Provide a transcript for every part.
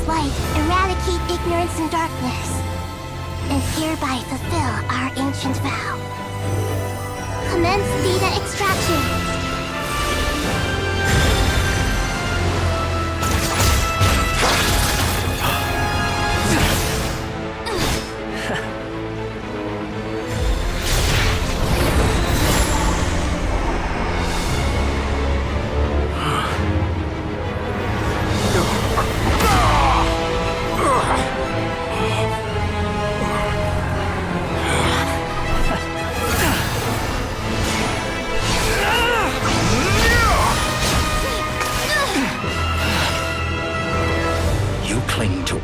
light, eradicate ignorance and darkness, and hereby fulfill our ancient vow. Commence data extraction.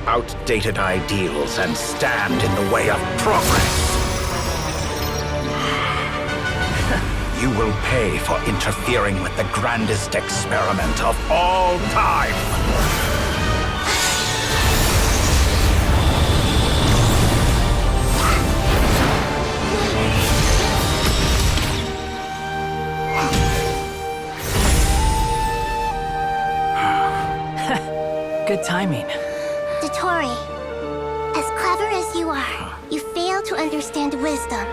Outdated ideals and stand in the way of progress. You will pay for interfering with the grandest experiment of all time. Good timing. Dottore, as clever as you are, you fail to understand wisdom.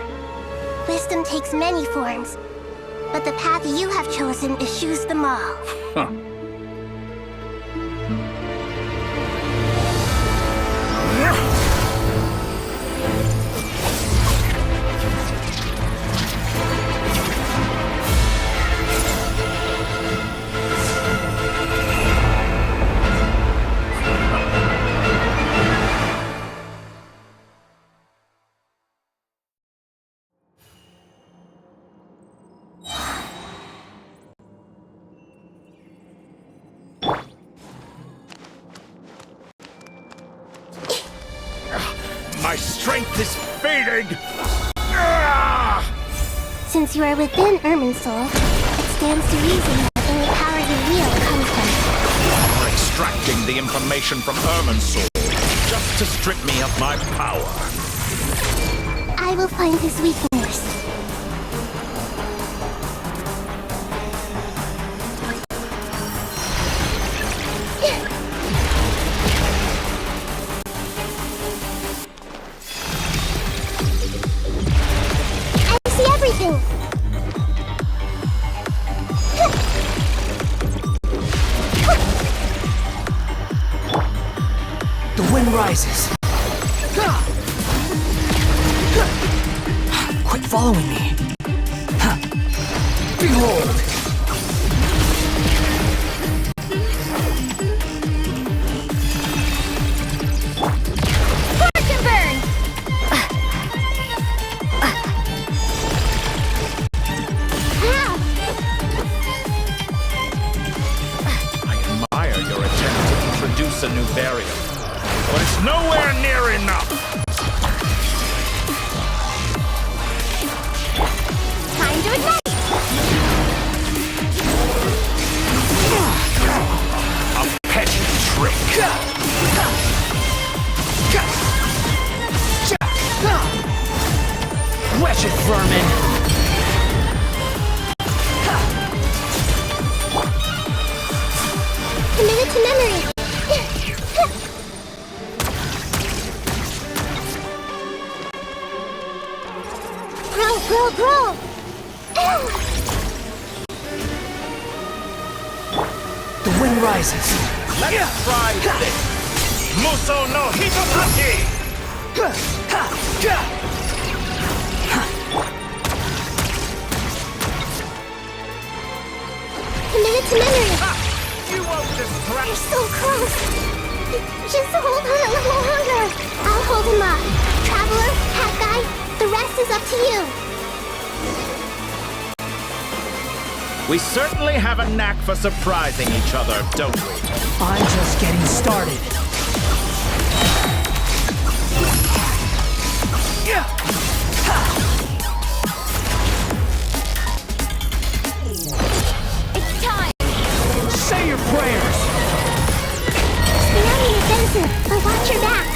Wisdom takes many forms, but the path you have chosen eschews them all. Huh. My strength is fading! Since you are within Irminsul, it stands to reason that any power you wield comes from it. You're extracting the information from Irminsul just to strip me of my power. I will find his weakness. The wind rises. Quit following me. Behold! Spark and burn! I admire your attempt to introduce a new barrier, but it's nowhere near enough! Time to ignite! A petty trick! Wetch it, vermin! Commit it to memory! Grow! The wind rises. Let's try this! Muso no Hitotaki! Commit it to memory! You won't distract! You're so close! Just hold on a little longer! I'll hold him up. Traveler, Hat Guy, the rest is up to you. We certainly have a knack for surprising each other, don't we? I'm just getting started. It's time! Say your prayers! Stay on the offensive, but watch your back.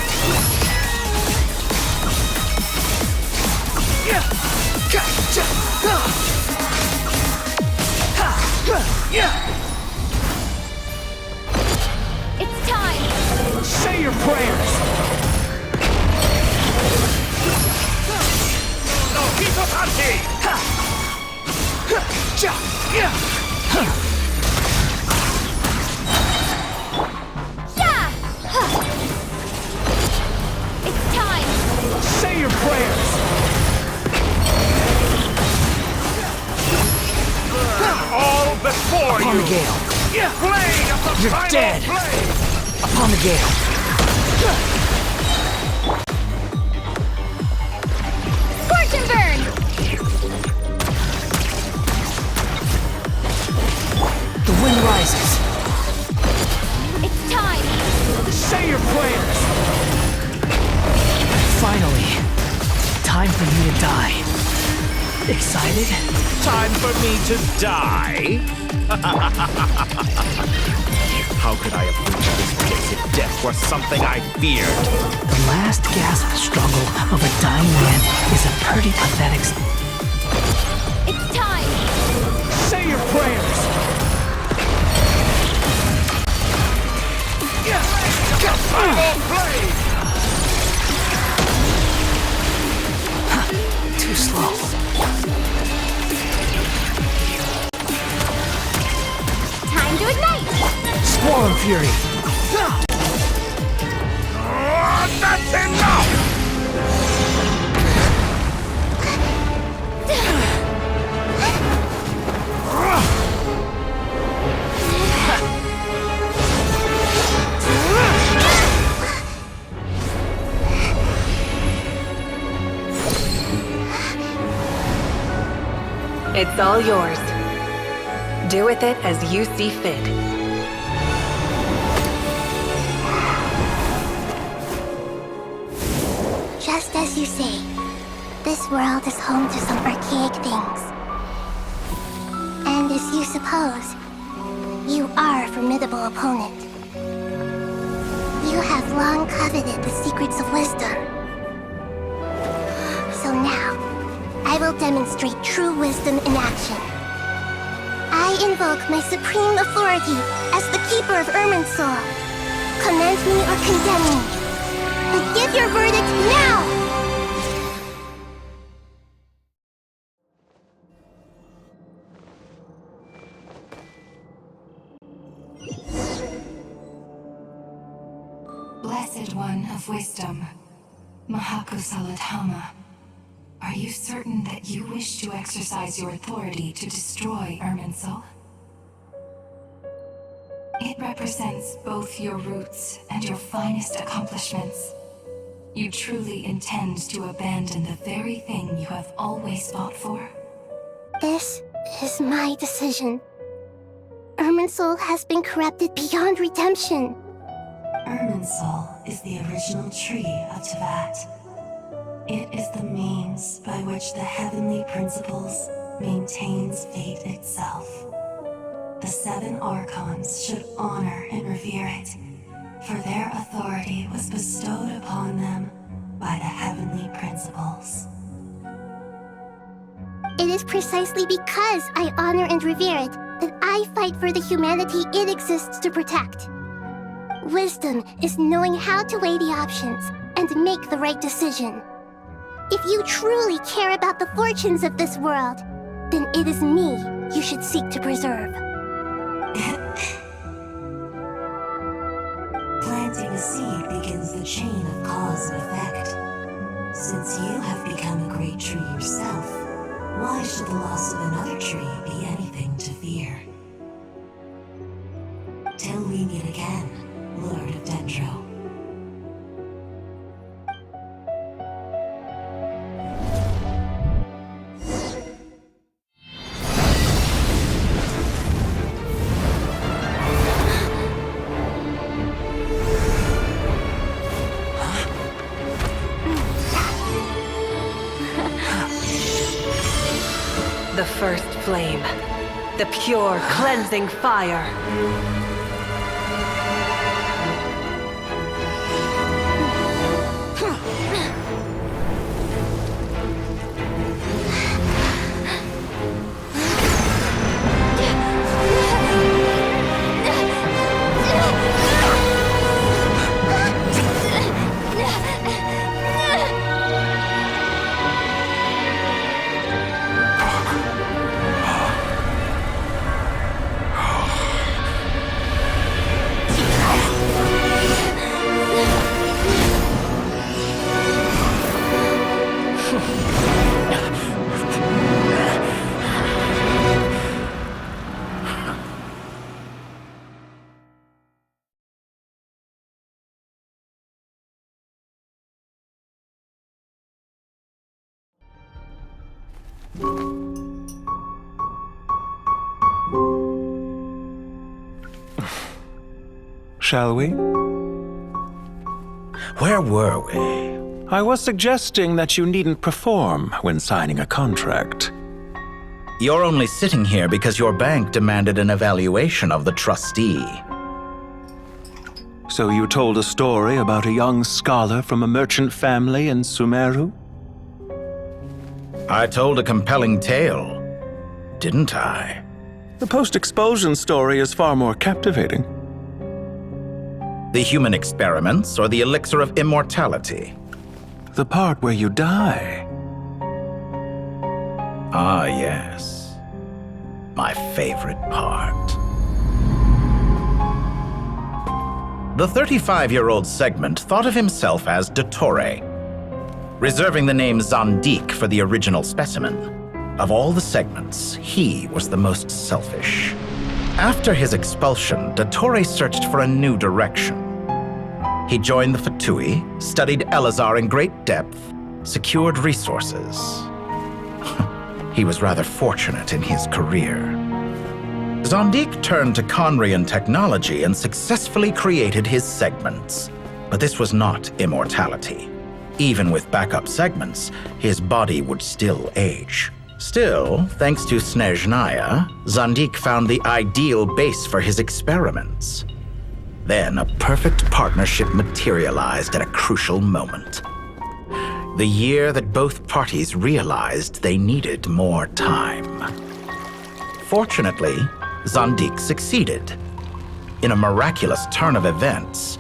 It's time! Say Say your prayers! No, Hito Tanti! It's time! Say your prayers! All before Upon you! the gale! Blade of the You're primal dead. blade! Upon the gale! Scorch and burn! The wind rises! It's time! Say your prayers! Finally, time for you to die. Excited? Time for me to die? How could I have reached this place if death were something I feared? The last gasp struggle of a dying man is a pretty pathetic... It's time! Say your prayers! Primal blade! Too slow. Time to ignite! Squall Fury! That's enough! It's all yours. Do with it as you see fit. Just as you say, this world is home to some archaic things. And as you suppose, you are a formidable opponent. You have long coveted the secrets of wisdom. So now, I will demonstrate true wisdom in action. I invoke my supreme authority as the keeper of Irminsul. Commend me or condemn me, but give your verdict now! Blessed One of Wisdom, Mahakusaladhama, are you certain that you wish to exercise your authority to destroy Irminsul? It represents both your roots and your finest accomplishments. You truly intend to abandon the very thing you have always fought for? This is my decision. Irminsul has been corrupted beyond redemption. Irminsul is the original tree of Tevat. It is the means by which the heavenly principles maintains fate itself. The 7 Archons should honor and revere it, for their authority was bestowed upon them by the heavenly principles. It is precisely because I honor and revere it that I fight for the humanity it exists to protect. Wisdom is knowing how to weigh the options and make the right decision. If you truly care about the fortunes of this world, then it is me you should seek to preserve. Planting a seed begins the chain of cause and effect. Since you have become a great tree yourself, why should the loss of another tree be anything to fear? Till we meet again, Lord of Dendro. The first flame. The pure, cleansing fire. Shall we? Where were we? I was suggesting that you needn't perform when signing a contract. You're only sitting here because your bank demanded an evaluation of the trustee. So you told a story about a young scholar from a merchant family in Sumeru? I told a compelling tale, didn't I? The post-expulsion story is far more captivating. The human experiments or the elixir of immortality? The part where you die. Ah, yes. My favorite part. The 35-year-old Segment thought of himself as Dottore, reserving the name Zandik for the original specimen. Of all the Segments, he was the most selfish. After his expulsion, Dottore searched for a new direction. He joined the Fatui, studied Elazar in great depth, secured resources. He was rather fortunate in his career. Zandik turned to Conrian technology and successfully created his segments. But this was not immortality. Even with backup segments, his body would still age. Still, thanks to Snezhnaya, Zandik found the ideal base for his experiments. Then a perfect partnership materialized at a crucial moment. The year that both parties realized they needed more time. Fortunately, Zandik succeeded. In a miraculous turn of events,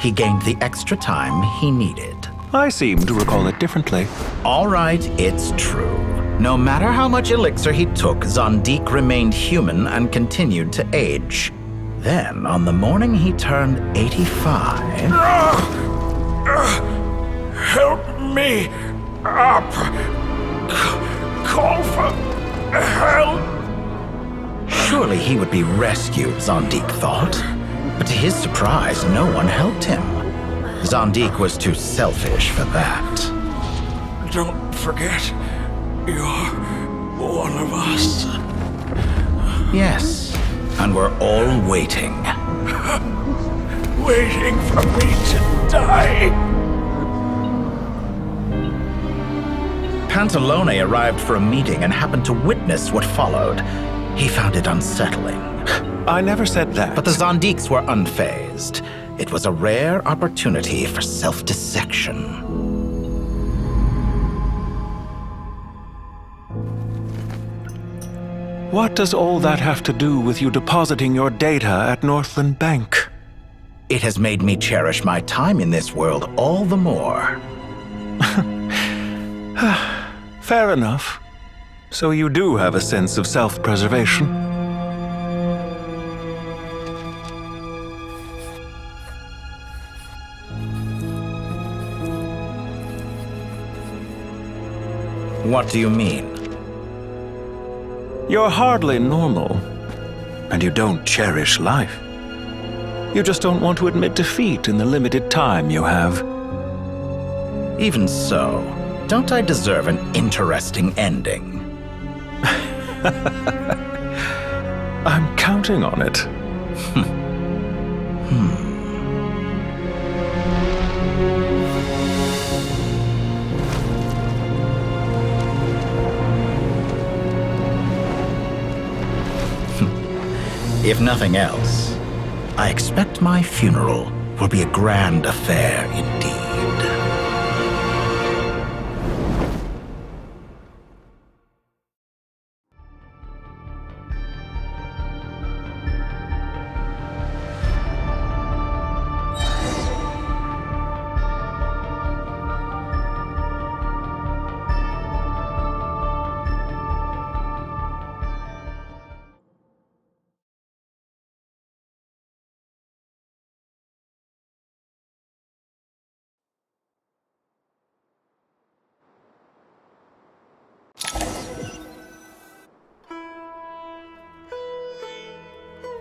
he gained the extra time he needed. I seem to recall it differently. All right, it's true. No matter how much elixir he took, Zandik remained human and continued to age. Then, on the morning he turned 85... Help me up! Call for help! Surely he would be rescued, Zandik thought. But to his surprise, no one helped him. Zandik was too selfish for that. Don't forget, you're one of us. Yes, and we're all waiting. Waiting for me to die. Pantalone arrived for a meeting and happened to witness what followed. He found it unsettling. I never said that. But the Zandiks were unfazed. It was a rare opportunity for self-dissection. What does all that have to do with you depositing your data at Northland Bank? It has made me cherish my time in this world all the more. Fair enough. So you do have a sense of self-preservation. What do you mean? You're hardly normal, and you don't cherish life. You just don't want to admit defeat in the limited time you have. Even so, don't I deserve an interesting ending? I'm counting on it. If nothing else, I expect my funeral will be a grand affair indeed.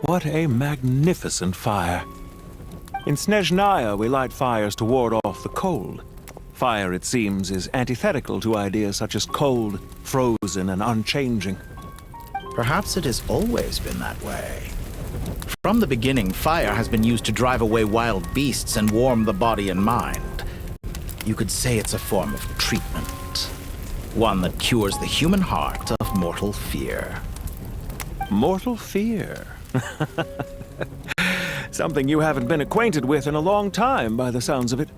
What a magnificent fire. In Snezhnaya, we light fires to ward off the cold. Fire, it seems, is antithetical to ideas such as cold, frozen, and unchanging. Perhaps it has always been that way. From the beginning, fire has been used to drive away wild beasts and warm the body and mind. You could say it's a form of treatment. One that cures the human heart of mortal fear. Mortal fear? Something you haven't been acquainted with in a long time, by the sounds of it.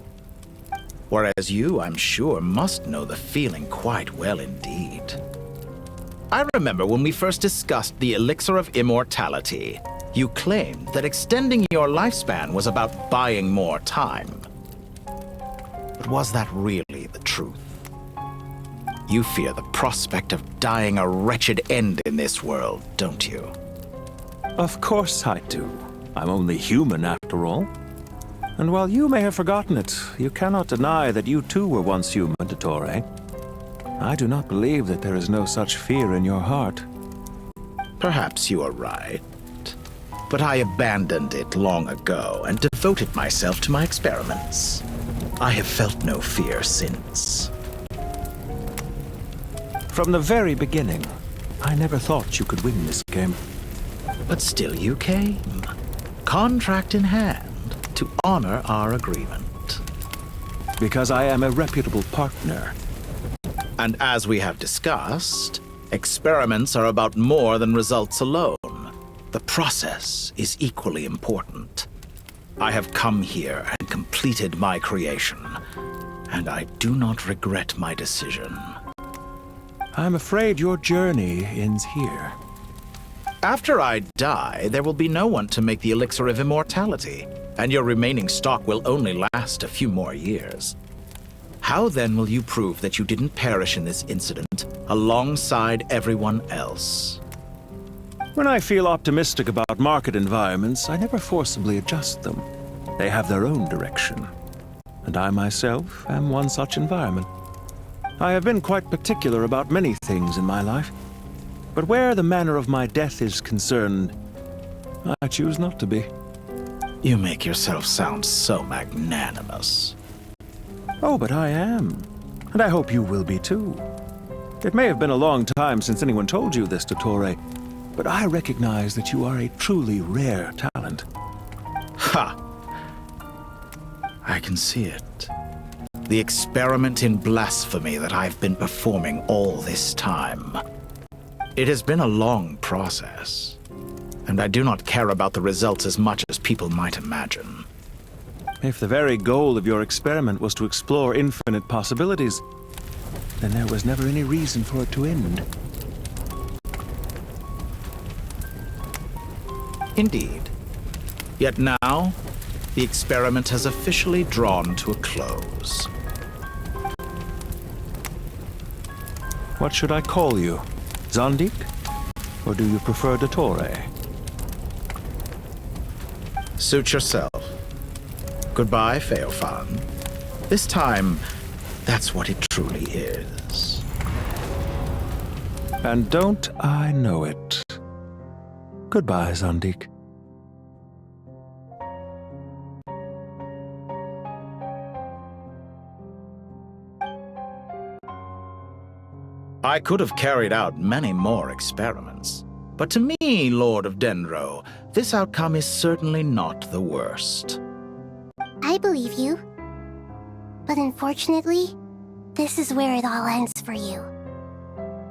Whereas you, I'm sure, must know the feeling quite well indeed. I remember when we first discussed the elixir of immortality, you claimed that extending your lifespan was about buying more time. But was that really the truth? You fear the prospect of dying a wretched end in this world, don't you? Of course I do. I'm only human, after all. And while you may have forgotten it, you cannot deny that you too were once human, Dottore. I do not believe that there is no such fear in your heart. Perhaps you are right. But I abandoned it long ago and devoted myself to my experiments. I have felt no fear since. From the very beginning, I never thought you could win this game. But still you came, contract in hand, to honor our agreement. Because I am a reputable partner. And as we have discussed, experiments are about more than results alone. The process is equally important. I have come here and completed my creation, and I do not regret my decision. I'm afraid your journey ends here. After I die, there will be no one to make the elixir of immortality, and your remaining stock will only last a few more years. How then will you prove that you didn't perish in this incident alongside everyone else? When I feel optimistic about market environments, I never forcibly adjust them. They have their own direction. And I myself am one such environment. I have been quite particular about many things in my life. But where the manner of my death is concerned, I choose not to be. You make yourself sound so magnanimous. Oh, but I am. And I hope you will be too. It may have been a long time since anyone told you this, Dottore, but I recognize that you are a truly rare talent. Ha! I can see it. The experiment in blasphemy that I've been performing all this time. It has been a long process, and I do not care about the results as much as people might imagine. If the very goal of your experiment was to explore infinite possibilities, then there was never any reason for it to end. Indeed. Yet now, the experiment has officially drawn to a close. What should I call you? Zandik? Or do you prefer Dottore? Suit yourself. Goodbye, Feofan. This time, that's what it truly is. And don't I know it? Goodbye, Zandik. I could have carried out many more experiments, but to me, Lord of Dendro, this outcome is certainly not the worst. I believe you. But unfortunately, this is where it all ends for you.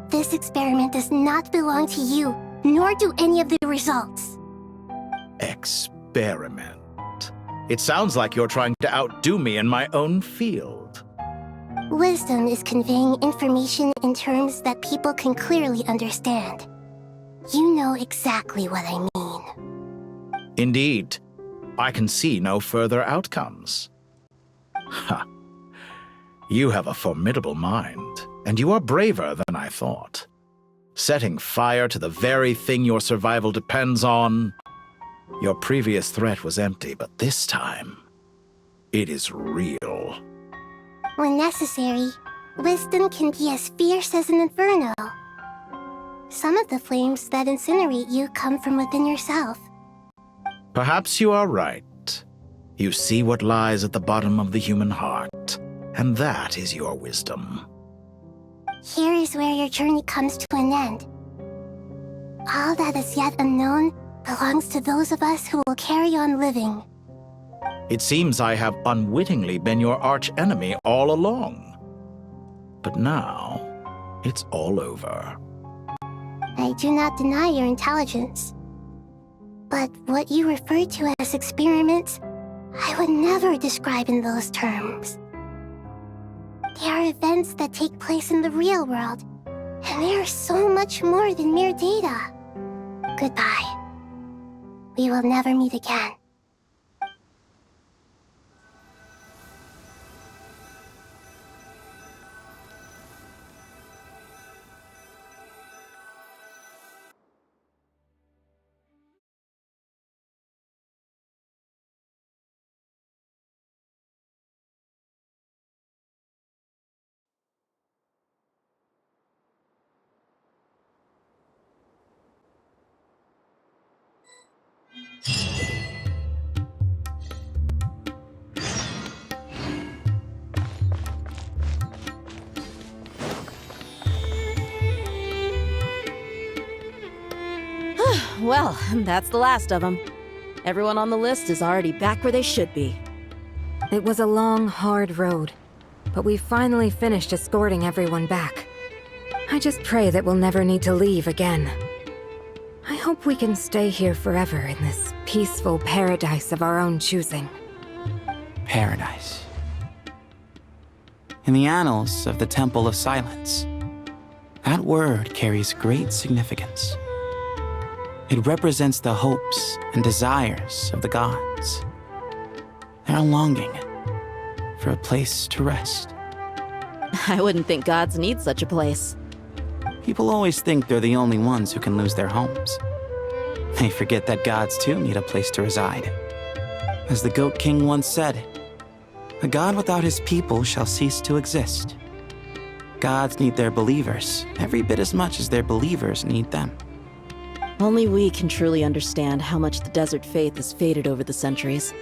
This experiment does not belong to you, nor do any of the results. Experiment. It sounds like you're trying to outdo me in my own field. Wisdom is conveying information in terms that people can clearly understand. You know exactly what I mean. Indeed. I can see no further outcomes. Ha! You have a formidable mind, and you are braver than I thought. Setting fire to the very thing your survival depends on. Your previous threat was empty, but this time, it is real. When necessary, wisdom can be as fierce as an inferno. Some of the flames that incinerate you come from within yourself. Perhaps you are right. You see what lies at the bottom of the human heart. And that is your wisdom. Here is where your journey comes to an end. All that is yet unknown belongs to those of us who will carry on living. It seems I have unwittingly been your arch-enemy all along. But now, it's all over. I do not deny your intelligence. But what you refer to as experiments, I would never describe in those terms. They are events that take place in the real world, and they are so much more than mere data. Goodbye. We will never meet again. Well, that's the last of them. Everyone on the list is already back where they should be. It was a long, hard road, but we finally finished escorting everyone back. I just pray that we'll never need to leave again. I hope we can stay here forever in this peaceful paradise of our own choosing. Paradise. In the annals of the Temple of Silence, that word carries great significance. It represents the hopes and desires of the gods. Their longing for a place to rest. I wouldn't think gods need such a place. People always think they're the only ones who can lose their homes. They forget that gods too need a place to reside. As the Goat King once said, "A god without his people shall cease to exist." Gods need their believers every bit as much as their believers need them. Only we can truly understand how much the desert faith has faded over the centuries.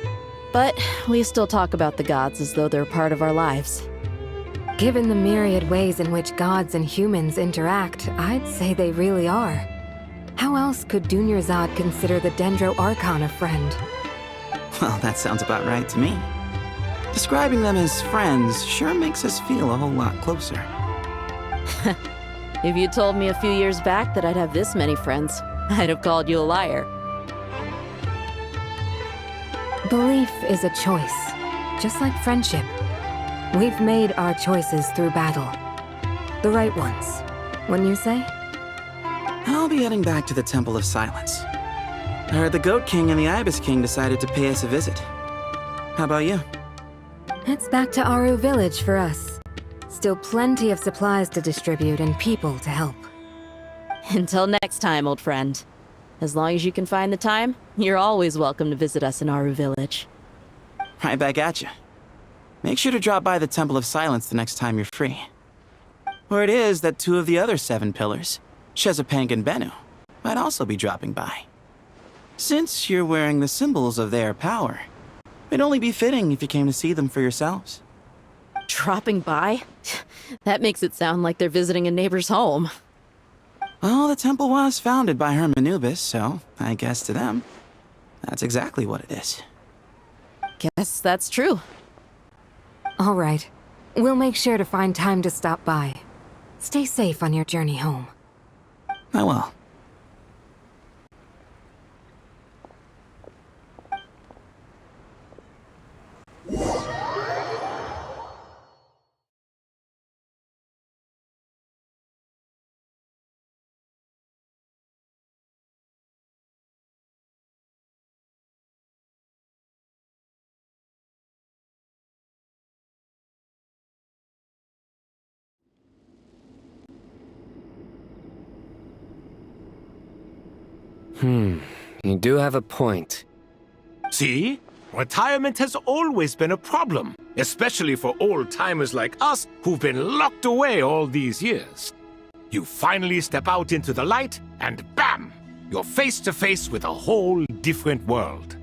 But we still talk about the gods as though they're part of our lives. Given the myriad ways in which gods and humans interact, I'd say they really are. How else could Dunyarzad consider the Dendro Archon a friend? Well, that sounds about right to me. Describing them as friends sure makes us feel a whole lot closer. If you told me a few years back that I'd have this many friends, I'd have called you a liar. Belief is a choice, just like friendship. We've made our choices through battle. The right ones, wouldn't you say? I'll be heading back to the Temple of Silence. I heard the Goat King and the Ibis King decided to pay us a visit. How about you? It's back to Aru Village for us. Still plenty of supplies to distribute and people to help. Until next time, old friend. As long as you can find the time, you're always welcome to visit us in Aru Village. Right back at you. Make sure to drop by the Temple of Silence the next time you're free. Or it is that two of the other 7 pillars, Shezapang and Bennu, might also be dropping by. Since you're wearing the symbols of their power, it'd only be fitting if you came to see them for yourselves. Dropping by? That makes it sound like they're visiting a neighbor's home. Well, the temple was founded by Hermanubis, so I guess to them, that's exactly what it is. Guess that's true. All right. We'll make sure to find time to stop by. Stay safe on your journey home. I will. You do have a point. See? Retirement has always been a problem, especially for old-timers like us who've been locked away all these years. You finally step out into the light, and bam! You're face to face with a whole different world.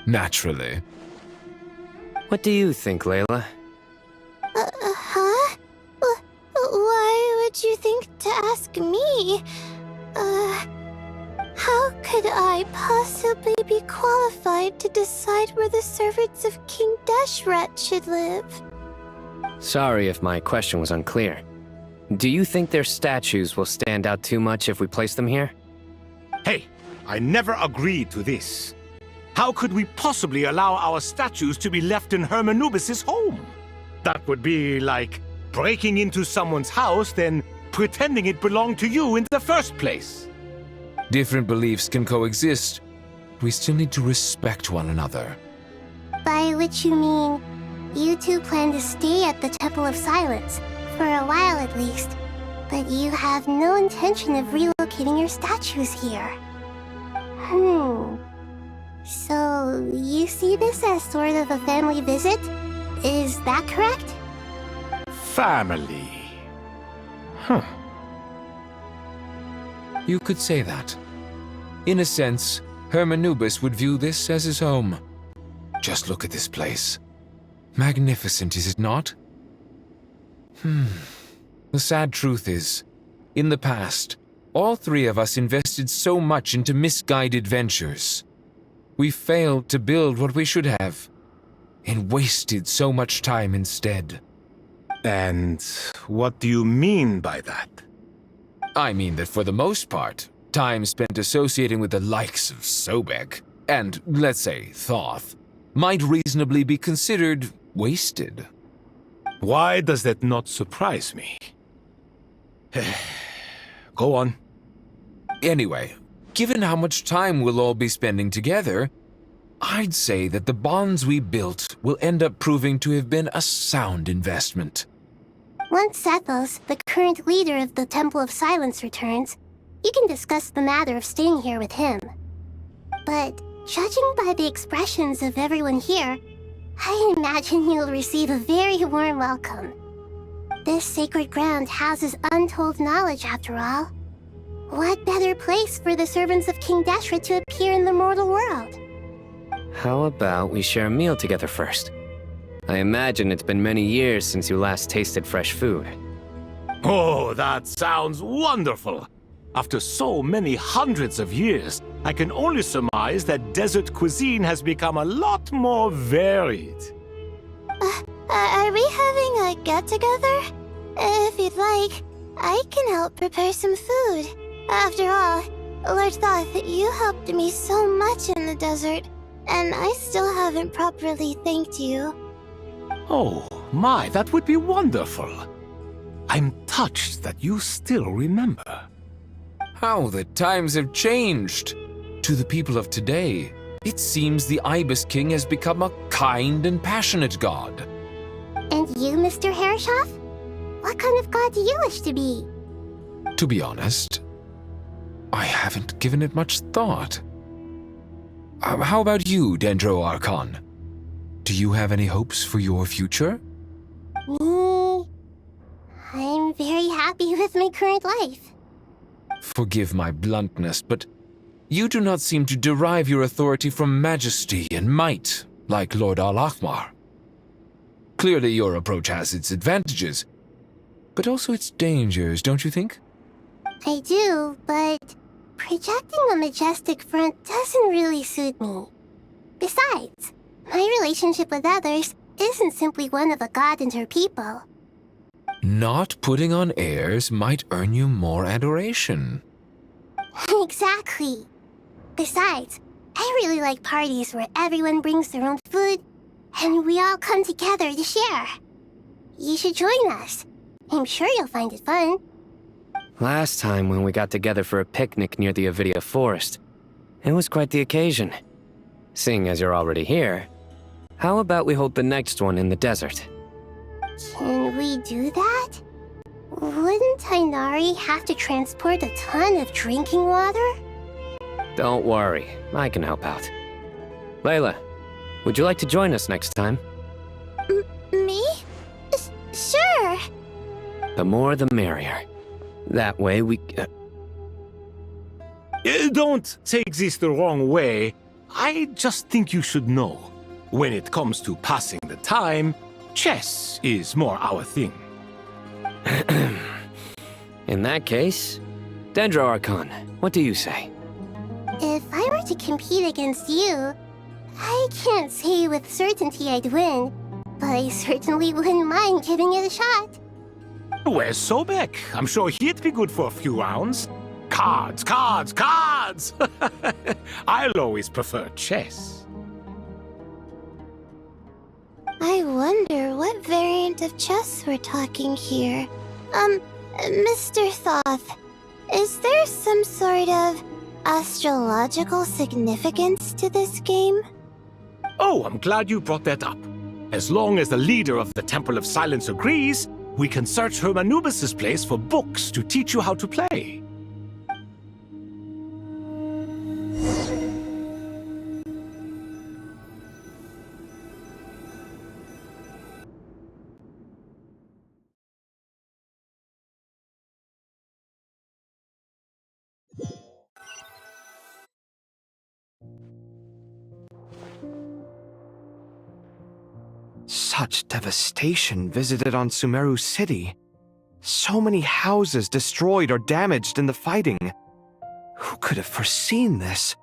Naturally. What do you think, Layla? me. How could I possibly be qualified to decide where the servants of King Deshret should live? Sorry if my question was unclear. Do you think their statues will stand out too much if we place them here? Hey, I never agreed to this. How could we possibly allow our statues to be left in Hermanubis' home? That would be like breaking into someone's house, then pretending it belonged to you in the first place. Different beliefs can coexist. We still need to respect one another. By which you mean, you two plan to stay at the Temple of Silence, for a while at least, but you have no intention of relocating your statues here. So, you see this as sort of a family visit? Is that correct? Family. You could say that. In a sense, Hermanubis would view this as his home. Just look at this place. Magnificent, is it not? The sad truth is, in the past, all three of us invested so much into misguided ventures. We failed to build what we should have, and wasted so much time instead. And what do you mean by that? I mean that for the most part, time spent associating with the likes of Sobek, and, let's say, Thoth, might reasonably be considered wasted. Why does that not surprise me? Go on. Anyway, given how much time we'll all be spending together, I'd say that the bonds we built will end up proving to have been a sound investment. Once Sethos, the current leader of the Temple of Silence, returns, you can discuss the matter of staying here with him. But judging by the expressions of everyone here, I imagine you'll receive a very warm welcome. This sacred ground houses untold knowledge, after all. What better place for the servants of King Deshret to appear in the mortal world? How about we share a meal together first? I imagine it's been many years since you last tasted fresh food. Oh, that sounds wonderful! After so many hundreds of years, I can only surmise that desert cuisine has become a lot more varied. Are we having a get-together? If you'd like, I can help prepare some food. After all, Lord Thoth, you helped me so much in the desert, and I still haven't properly thanked you. Oh, my, that would be wonderful. I'm touched that you still remember. How the times have changed! To the people of today, it seems the Ibis King has become a kind and passionate god. And you, Mr. Herreshoff? What kind of god do you wish to be? To be honest, I haven't given it much thought. How about you, Dendro Archon? Do you have any hopes for your future? Me? I'm very happy with my current life. Forgive my bluntness, but you do not seem to derive your authority from majesty and might, like Lord Al-Ahmar. Clearly your approach has its advantages, but also its dangers, don't you think? I do, but projecting a majestic front doesn't really suit me. Besides, my relationship with others isn't simply one of a god and her people. Not putting on airs might earn you more adoration. Exactly. Besides, I really like parties where everyone brings their own food, and we all come together to share. You should join us. I'm sure you'll find it fun. Last time when we got together for a picnic near the Avidia Forest, it was quite the occasion. Seeing as you're already here, how about we hold the next one in the desert? Can we do that? Wouldn't Tainari have to transport a ton of drinking water? Don't worry, I can help out. Layla, would you like to join us next time? Me? Sure. The more the merrier. That way we... Don't take this the wrong way. I just think you should know. When it comes to passing the time, chess is more our thing. In that case, Dendro Archon, what do you say? If I were to compete against you, I can't say with certainty I'd win, but I certainly wouldn't mind giving it a shot. Where's Sobek? I'm sure he'd be good for a few rounds. Cards, cards, cards! I'll always prefer chess. I wonder what variant of chess we're talking here. Mr. Thoth, is there some sort of astrological significance to this game? Oh, I'm glad you brought that up. As long as the leader of the Temple of Silence agrees, we can search Hermanubis' place for books to teach you how to play. Such devastation visited on Sumeru City. So many houses destroyed or damaged in the fighting. Who could have foreseen this?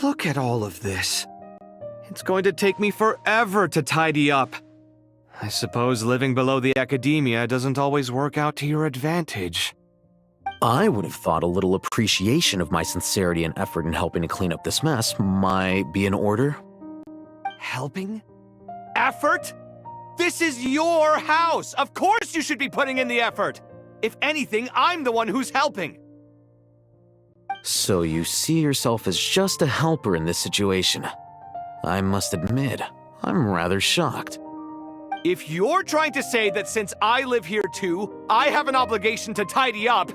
Look at all of this. It's going to take me forever to tidy up. I suppose living below the academia doesn't always work out to your advantage. I would have thought a little appreciation of my sincerity and effort in helping to clean up this mess might be in order. Helping? Effort? This is your house! Of course you should be putting in the effort! If anything, I'm the one who's helping! So you see yourself as just a helper in this situation. I must admit, I'm rather shocked. If you're trying to say that since I live here too, I have an obligation to tidy up,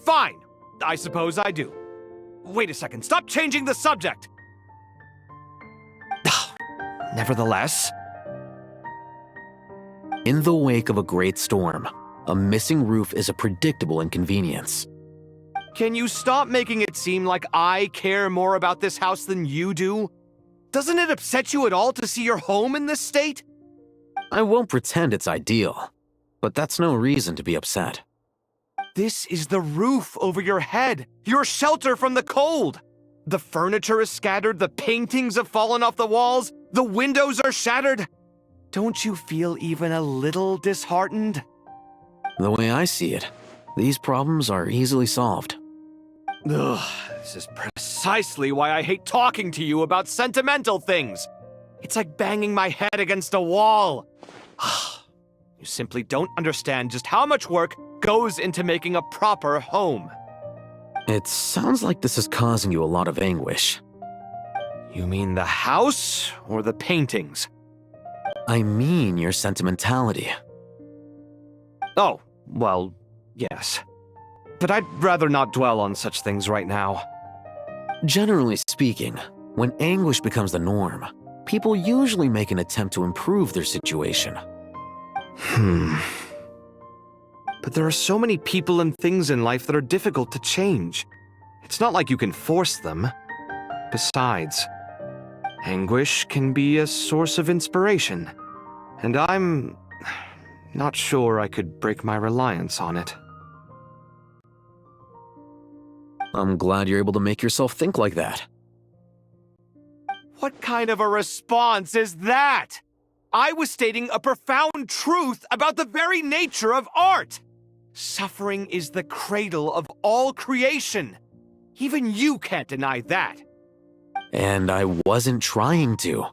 fine, I suppose I do. Wait a second, stop changing the subject! Nevertheless... In the wake of a great storm, a missing roof is a predictable inconvenience. Can you stop making it seem like I care more about this house than you do? Doesn't it upset you at all to see your home in this state? I won't pretend it's ideal, but that's no reason to be upset. This is the roof over your head, your shelter from the cold. The furniture is scattered, the paintings have fallen off the walls, the windows are shattered. Don't you feel even a little disheartened? The way I see it, these problems are easily solved. Ugh, this is precisely why I hate talking to you about sentimental things. It's like banging my head against a wall. You simply don't understand just how much work goes into making a proper home. It sounds like this is causing you a lot of anguish. You mean the house or the paintings? I mean your sentimentality. Oh, well, yes. But I'd rather not dwell on such things right now. Generally speaking, when anguish becomes the norm, people usually make an attempt to improve their situation. But there are so many people and things in life that are difficult to change. It's not like you can force them. Besides, anguish can be a source of inspiration, and I'm not sure I could break my reliance on it. I'm glad you're able to make yourself think like that. What kind of a response is that? I was stating a profound truth about the very nature of art. Suffering is the cradle of all creation. Even you can't deny that. And I wasn't trying to.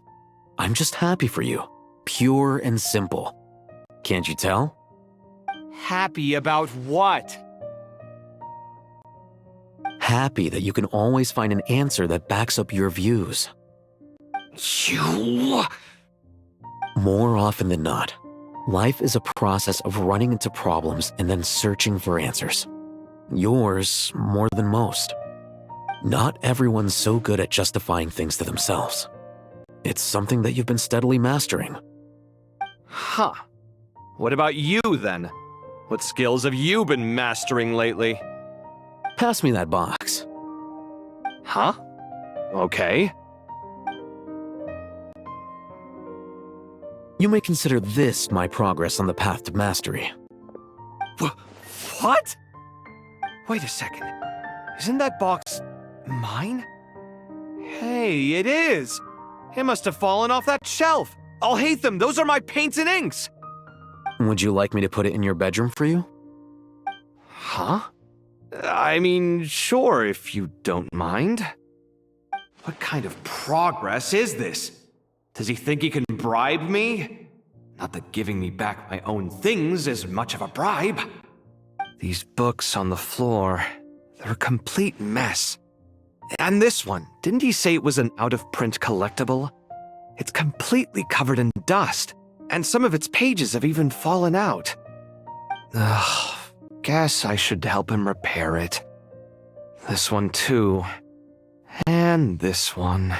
I'm just happy for you. Pure and simple. Can't you tell? Happy about what? Happy that you can always find an answer that backs up your views. You... More often than not, life is a process of running into problems and then searching for answers. Yours more than most. Not everyone's so good at justifying things to themselves. It's something that you've been steadily mastering. Huh. What about you, then? What skills have you been mastering lately? Pass me that box. Huh? Okay. You may consider this my progress on the path to mastery. What? Wait a second. Isn't that box mine? Hey, it is! It must have fallen off that shelf! I'll hate them! Those are my paints and inks! Would you like me to put it in your bedroom for you? Huh? I mean, sure, if you don't mind. What kind of progress is this? Does he think he can bribe me? Not that giving me back my own things is much of a bribe. These books on the floor, they're a complete mess. And this one, didn't he say it was an out-of-print collectible? It's completely covered in dust, and some of its pages have even fallen out. Ugh, guess I should help him repair it. This one too. And this one.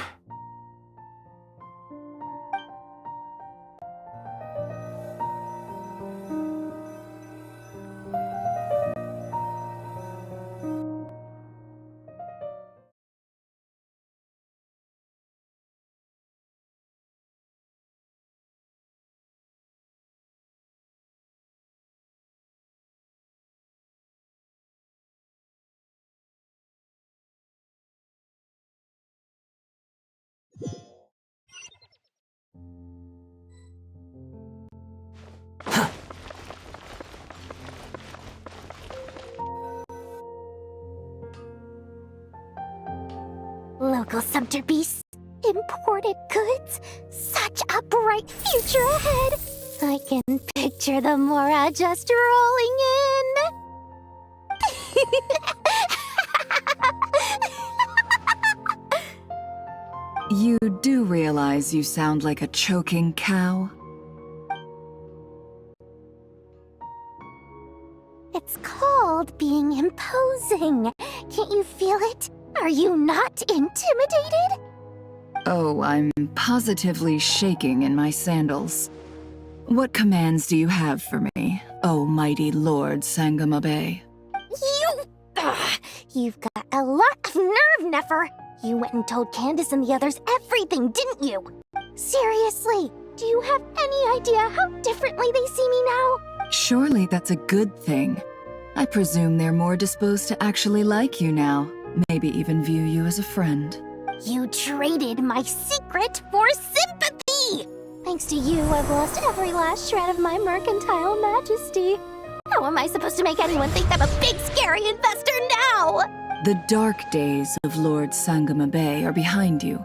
Local subter beasts, imported goods, such a bright future ahead. I can picture the Mora just rolling in. You do realize you sound like a choking cow? It's called being imposing. Can't you feel it? Are you not intimidated? Oh, I'm positively shaking in my sandals. What commands do you have for me, oh mighty Lord Sangamabe? You've got a lot of nerve, Nefer. You went and told Candace and the others everything, didn't you? Seriously, do you have any idea how differently they see me now? Surely that's a good thing. I presume they're more disposed to actually like you now, maybe even view you as a friend. You traded my secret for sympathy! Thanks to you, I've lost every last shred of my mercantile majesty. How am I supposed to make anyone think I'm a big, scary investor now? The dark days of Lord Sangamabe are behind you.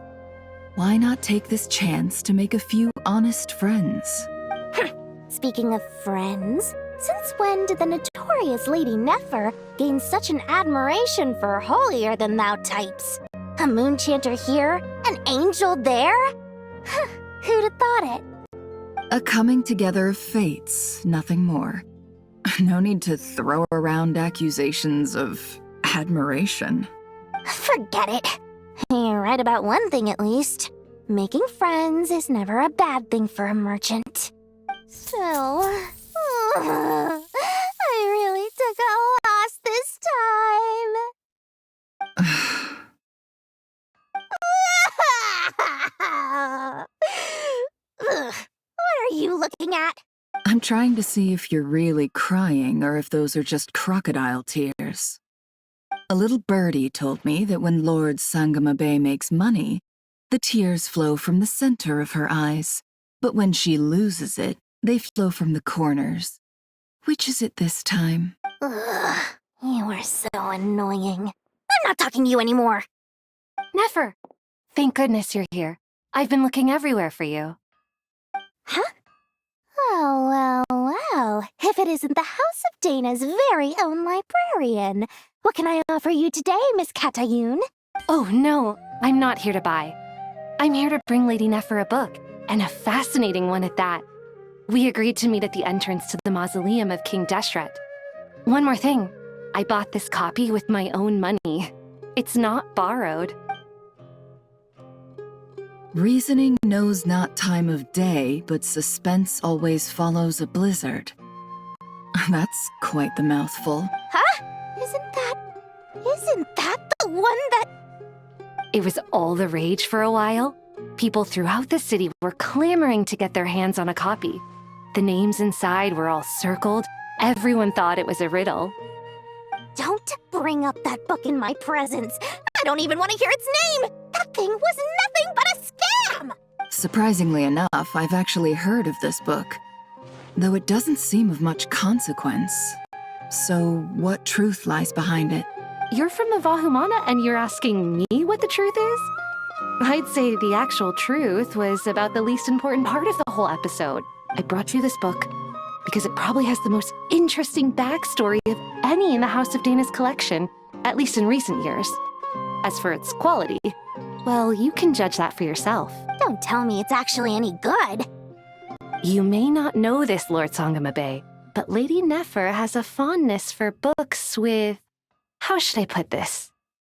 Why not take this chance to make a few honest friends? Speaking of friends, since when did the notorious Lady Nefer gain such an admiration for holier-than-thou types? A moon chanter here, an angel there? Who'd have thought it? A coming together of fates, nothing more. No need to throw around accusations of admiration. Forget it. You're right about one thing at least. Making friends is never a bad thing for a merchant. So, I really took a loss this time. What are you looking at? I'm trying to see if you're really crying or if those are just crocodile tears. A little birdie told me that when Lord Sangamabe makes money, the tears flow from the center of her eyes, but when she loses it, they flow from the corners. Which is it this time? Ugh, you are so annoying. I'm not talking to you anymore. Nefer! Thank goodness you're here. I've been looking everywhere for you. Huh? Oh, well. If it isn't the House of Dana's very own librarian. What can I offer you today, Miss Katayun? Oh, no. I'm not here to buy. I'm here to bring Lady Nefer a book, and a fascinating one at that. We agreed to meet at the entrance to the mausoleum of King Deshret. One more thing. I bought this copy with my own money. It's not borrowed. Reasoning knows not time of day, but suspense always follows a blizzard. That's quite the mouthful. Huh? Isn't that the one that... It was all the rage for a while. People throughout the city were clamoring to get their hands on a copy. The names inside were all circled. Everyone thought it was a riddle. Don't bring up that book in my presence. I don't even want to hear its name. That thing was nothing but a scam. Surprisingly enough, I've actually heard of this book, though it doesn't seem of much consequence. So, what truth lies behind it? You're from the Vahumana and you're asking me what the truth is? I'd say the actual truth was about the least important part of the whole episode. I brought you this book because it probably has the most interesting backstory of any in the House of Dana's collection, at least in recent years. As for its quality, well, you can judge that for yourself. Don't tell me it's actually any good. You may not know this, Lord Sangamabe, but Lady Nefer has a fondness for books with, how should I put this,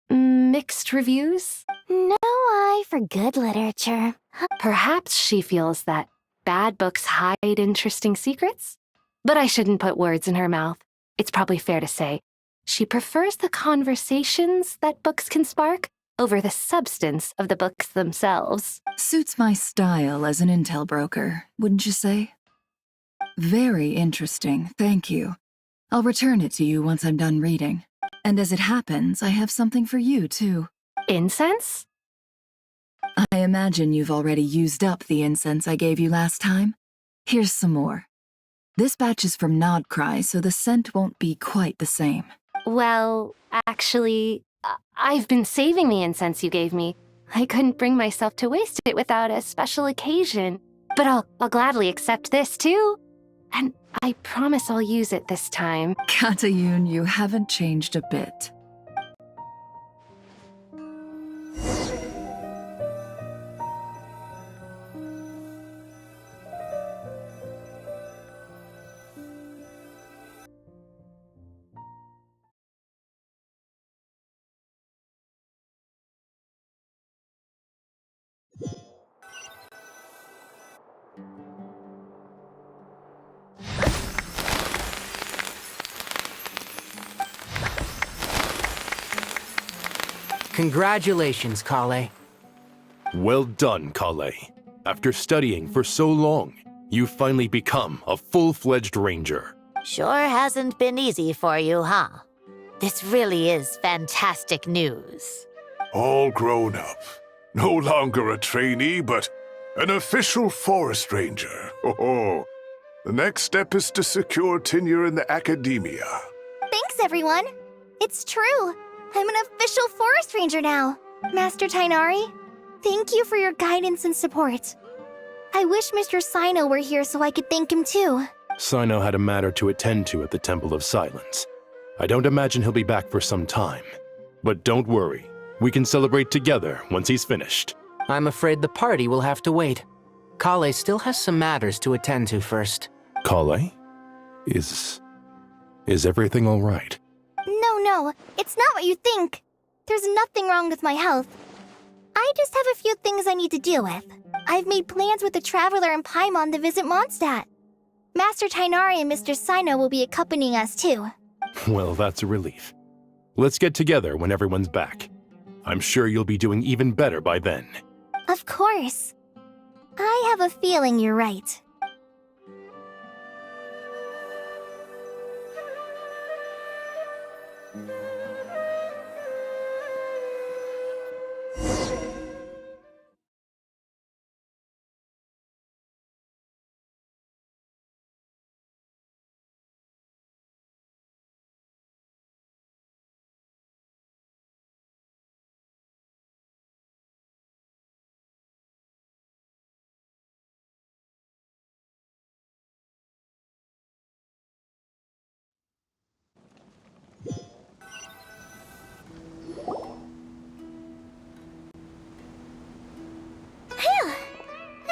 mixed reviews? No eye for good literature. Perhaps she feels that bad books hide interesting secrets? But I shouldn't put words in her mouth. It's probably fair to say she prefers the conversations that books can spark over the substance of the books themselves. Suits my style as an intel broker, wouldn't you say? Very interesting, thank you. I'll return it to you once I'm done reading. And as it happens, I have something for you, too. Incense? I imagine you've already used up the incense I gave you last time. Here's some more. This batch is from Nodcry, so the scent won't be quite the same. Well, actually, I've been saving the incense you gave me. I couldn't bring myself to waste it without a special occasion. But I'll gladly accept this, too. And I promise I'll use it this time. Katayun, you haven't changed a bit. Congratulations, Kale. Well done, Kale. After studying for so long, you've finally become a full-fledged ranger. Sure hasn't been easy for you, huh? This really is fantastic news. All grown up. No longer a trainee, but an official forest ranger. Oh, the next step is to secure tenure in the academia. Thanks, everyone. It's true. I'm an official forest ranger now. Master Tainari, thank you for your guidance and support. I wish Mr. Sino were here so I could thank him too. Sino had a matter to attend to at the Temple of Silence. I don't imagine he'll be back for some time. But don't worry, we can celebrate together once he's finished. I'm afraid the party will have to wait. Kale still has some matters to attend to first. Kale? Is everything all right? No, it's not what you think. There's nothing wrong with my health. I just have a few things I need to deal with. I've made plans with the Traveler and Paimon to visit Mondstadt. Master Tainari and Mr. Sino will be accompanying us too. Well, that's a relief. Let's get together when everyone's back. I'm sure you'll be doing even better by then. Of course. I have a feeling you're right.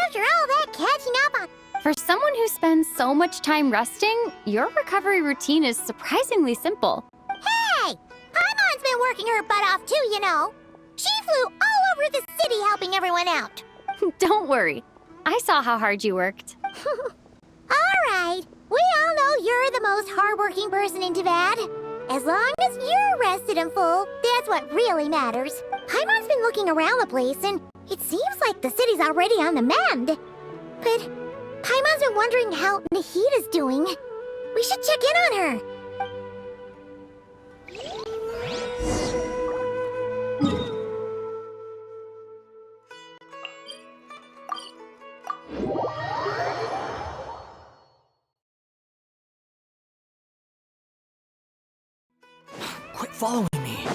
After all that catching up on... For someone who spends so much time resting, your recovery routine is surprisingly simple. Hey! Paimon's been working her butt off too, you know. She flew all over the city helping everyone out. Don't worry. I saw how hard you worked. Alright, we all know you're the most hardworking person in Teyvat. As long as you're rested and full, that's what really matters. Paimon's been looking around the place, and it seems like the city's already on the mend. But Paimon's been wondering how Nahita's doing. We should check in on her. following me?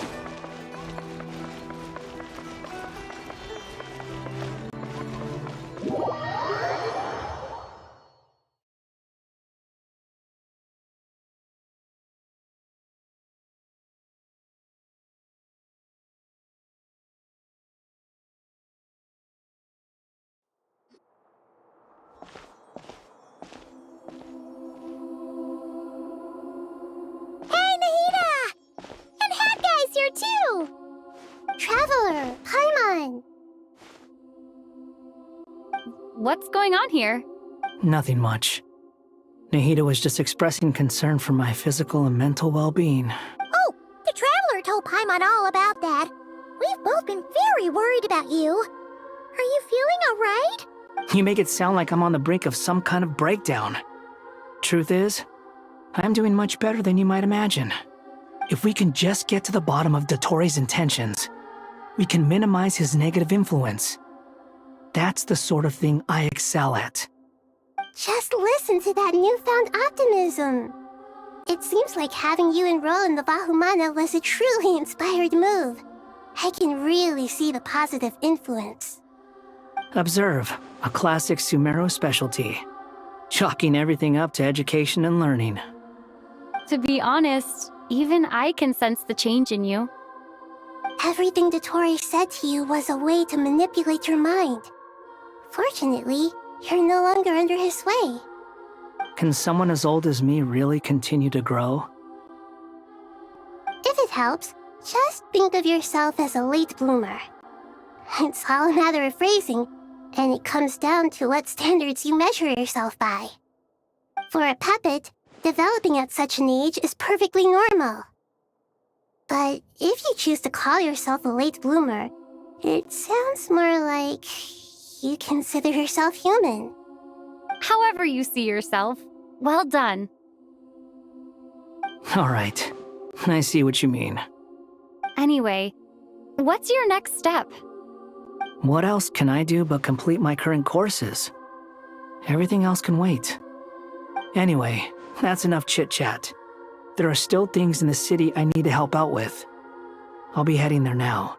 Hey, Nahida! And Hat Guy's here too! Traveler, Paimon! What's going on here? Nothing much. Nahida was just expressing concern for my physical and mental well-being. Oh, the Traveler told Paimon all about that. We've both been very worried about you. Are you feeling alright? You make it sound like I'm on the brink of some kind of breakdown. Truth is, I'm doing much better than you might imagine. If we can just get to the bottom of Dottore's intentions, we can minimize his negative influence. That's the sort of thing I excel at. Just listen to that newfound optimism. It seems like having you enroll in the Bahumana was a truly inspired move. I can really see the positive influence. Observe, a classic Sumeru specialty. Chalking everything up to education and learning. To be honest, even I can sense the change in you. Everything Dottore said to you was a way to manipulate your mind. Fortunately, you're no longer under his sway. Can someone as old as me really continue to grow? If it helps, just think of yourself as a late bloomer. It's all a matter of phrasing, and it comes down to what standards you measure yourself by. For a puppet, developing at such an age is perfectly normal. But if you choose to call yourself a late bloomer, it sounds more like you consider yourself human. However you see yourself, well done. All right, I see what you mean. Anyway, what's your next step? What else can I do but complete my current courses? Everything else can wait. Anyway, that's enough chit-chat. There are still things in the city I need to help out with. I'll be heading there now.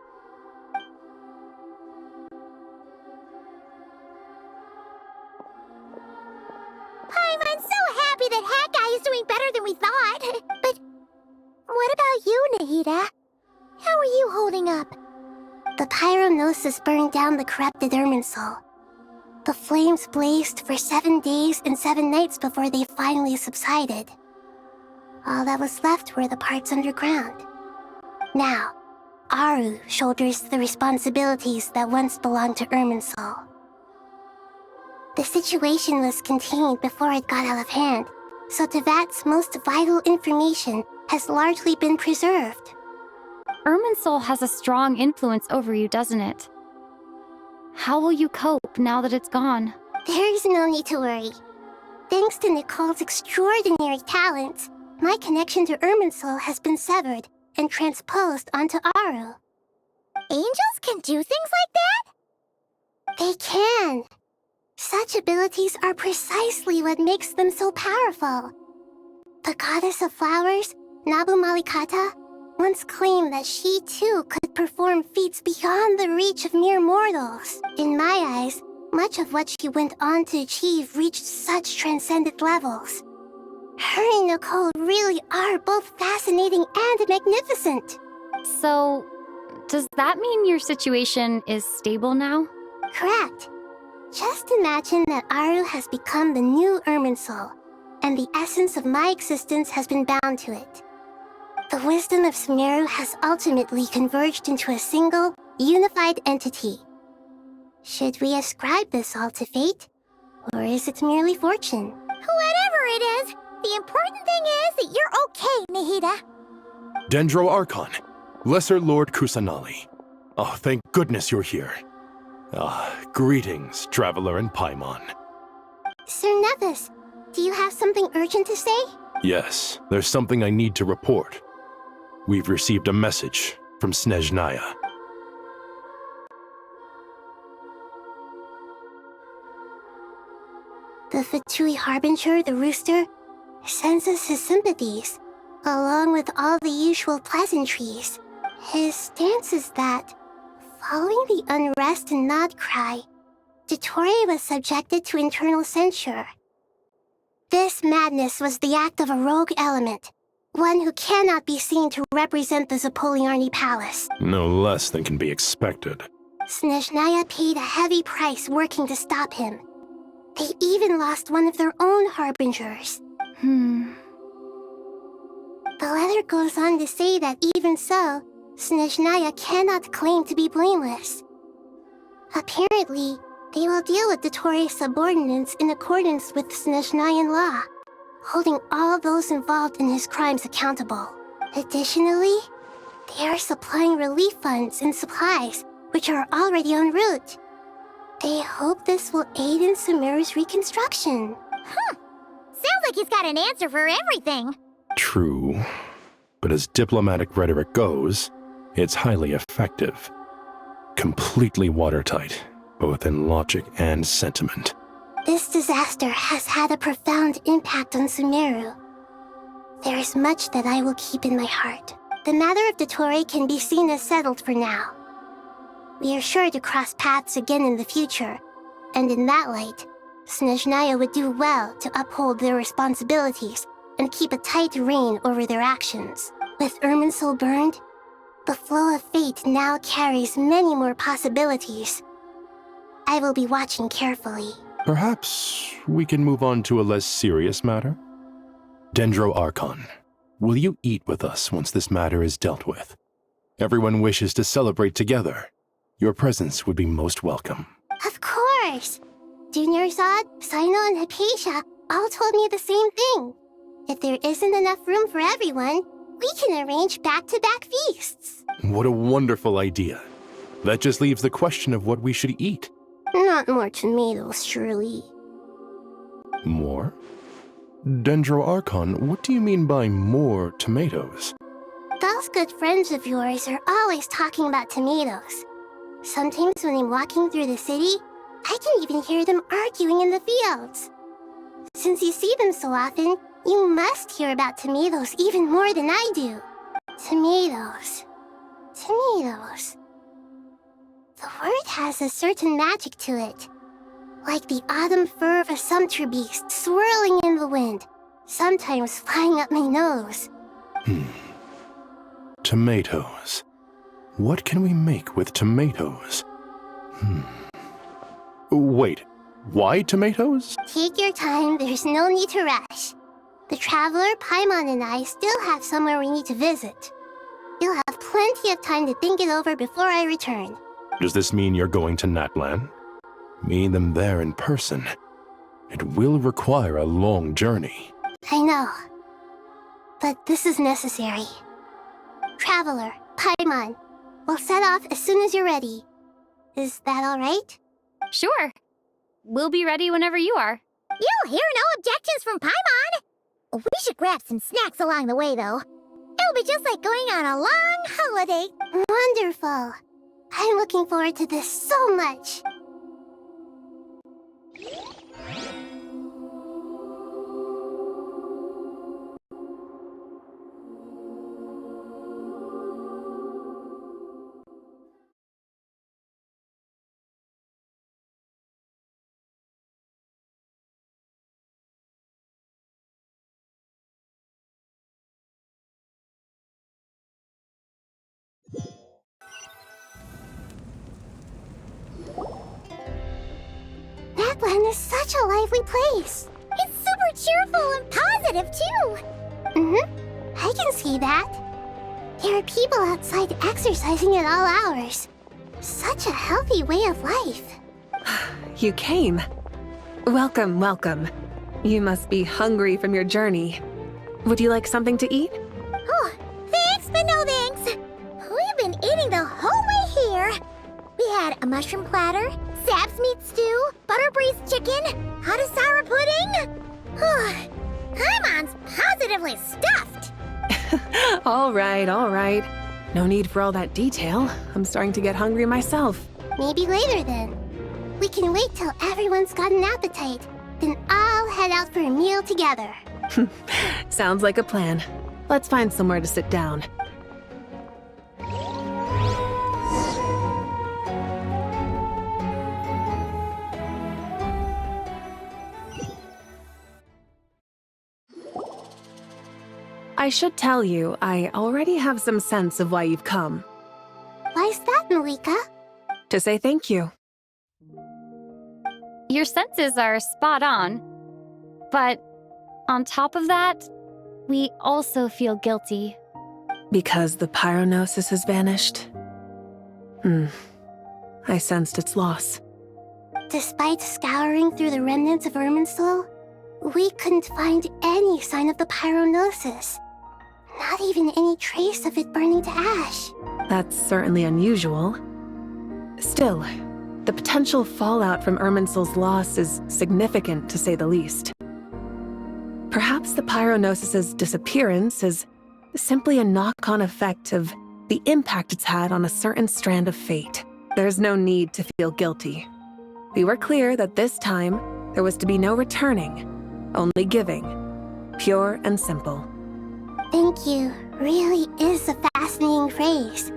I'm so happy that Hat Guy is doing better than we thought. But what about you, Nahida? How are you holding up? The pyronosis burned down the corrupted Irminsul. The flames blazed for 7 days and 7 nights before they finally subsided. All that was left were the parts underground. Now, Aru shoulders the responsibilities that once belonged to Irminsul. The situation was contained before it got out of hand, so Tevat's most vital information has largely been preserved. Irminsul has a strong influence over you, doesn't it? How will you cope now that it's gone? There is no need to worry. Thanks to Nicole's extraordinary talents, my connection to Irminsul has been severed and transposed onto Aru. Angels can do things like that? They can. Such abilities are precisely what makes them so powerful. The goddess of flowers, Nabu Malikata, once claimed that she too could perform feats beyond the reach of mere mortals. In my eyes, much of what she went on to achieve reached such transcendent levels. Her and Nicole really are both fascinating and magnificent. So, does that mean your situation is stable now? Correct. Just imagine that Aru has become the new Irminsul, and the essence of my existence has been bound to it. The wisdom of Sumeru has ultimately converged into a single, unified entity. Should we ascribe this all to fate? Or is it merely fortune? Whatever it is, the important thing is that you're okay, Nahida. Dendro Archon, Lesser Lord Kusanali. Oh, thank goodness you're here. Greetings, Traveler and Paimon. Sir Nevis, do you have something urgent to say? Yes, there's something I need to report. We've received a message from Snezhnaya. The Fatui Harbinger, the rooster, sends us his sympathies. Along with all the usual pleasantries, his stance is that, following the unrest and nod cry, Dottore was subjected to internal censure. This madness was the act of a rogue element, one who cannot be seen to represent the Zapoliarny Palace. No less than can be expected. Snezhnaya paid a heavy price working to stop him. They even lost one of their own harbingers. The letter goes on to say that even so, Snezhnaya cannot claim to be blameless. Apparently, they will deal with Dottore's subordinates in accordance with Snezhnayan law, holding all those involved in his crimes accountable. Additionally, they are supplying relief funds and supplies, which are already en route. They hope this will aid in Sumeru's reconstruction. Sounds like he's got an answer for everything. True. But as diplomatic rhetoric goes, it's highly effective. Completely watertight, both in logic and sentiment. This disaster has had a profound impact on Sumeru. There is much that I will keep in my heart. The matter of Dottore can be seen as settled for now. We are sure to cross paths again in the future, and in that light, Snezhnaya would do well to uphold their responsibilities and keep a tight rein over their actions. With Irminsul burned, the flow of fate now carries many more possibilities. I will be watching carefully. Perhaps we can move on to a less serious matter? Dendro Archon, will you eat with us once this matter is dealt with? Everyone wishes to celebrate together. Your presence would be most welcome. Of course! Junior Zod, Sino, and Hypatia all told me the same thing. If there isn't enough room for everyone, we can arrange back-to-back feasts. What a wonderful idea. That just leaves the question of what we should eat. Not more tomatoes, surely. More? Dendro Archon, what do you mean by more tomatoes? Those good friends of yours are always talking about tomatoes. Sometimes when I'm walking through the city, I can even hear them arguing in the fields. Since you see them so often, you must hear about tomatoes even more than I do. Tomatoes. Tomatoes. The word has a certain magic to it. Like the autumn fur of a sumpter beast swirling in the wind, sometimes flying up my nose. Tomatoes. What can we make with tomatoes? Wait, why tomatoes? Take your time, there's no need to rush. The traveler, Paimon, and I still have somewhere we need to visit. You'll have plenty of time to think it over before I return. Does this mean you're going to Natlan? Meet them there in person. It will require a long journey. I know. But this is necessary. Traveler, Paimon, we'll set off as soon as you're ready. Is that all right? Sure. We'll be ready whenever you are. You'll hear no objections from Paimon. We should grab some snacks along the way, though. It'll be just like going on a long holiday. Wonderful. I'm looking forward to this so much. Natlan is such a lively place. It's super cheerful and positive, too. I can see that. There are people outside exercising at all hours. Such a healthy way of life. You came. Welcome, welcome. You must be hungry from your journey. Would you like something to eat? Oh, thanks, but no thanks. We've been eating the whole way here. We had a mushroom platter, Sab's meat stew, butter braised chicken, hot sour pudding. Paimon's positively stuffed. All right, all right. No need for all that detail. I'm starting to get hungry myself. Maybe later then. We can wait till everyone's got an appetite. Then I'll head out for a meal together. Sounds like a plan. Let's find somewhere to sit down. I should tell you, I already have some sense of why you've come. Why's that, Malika? To say thank you. Your senses are spot on. But on top of that, we also feel guilty. Because the pyronosis has vanished? I sensed its loss. Despite scouring through the remnants of Irminsul, we couldn't find any sign of the pyronosis. Not even any trace of it burning to ash. That's certainly unusual. Still, the potential fallout from Irminsul's loss is significant, to say the least. Perhaps the pyronosis's disappearance is simply a knock-on effect of the impact it's had on a certain strand of fate. There's no need to feel guilty. We were clear that this time, there was to be no returning, only giving. Pure and simple. Thank you really is a fascinating phrase.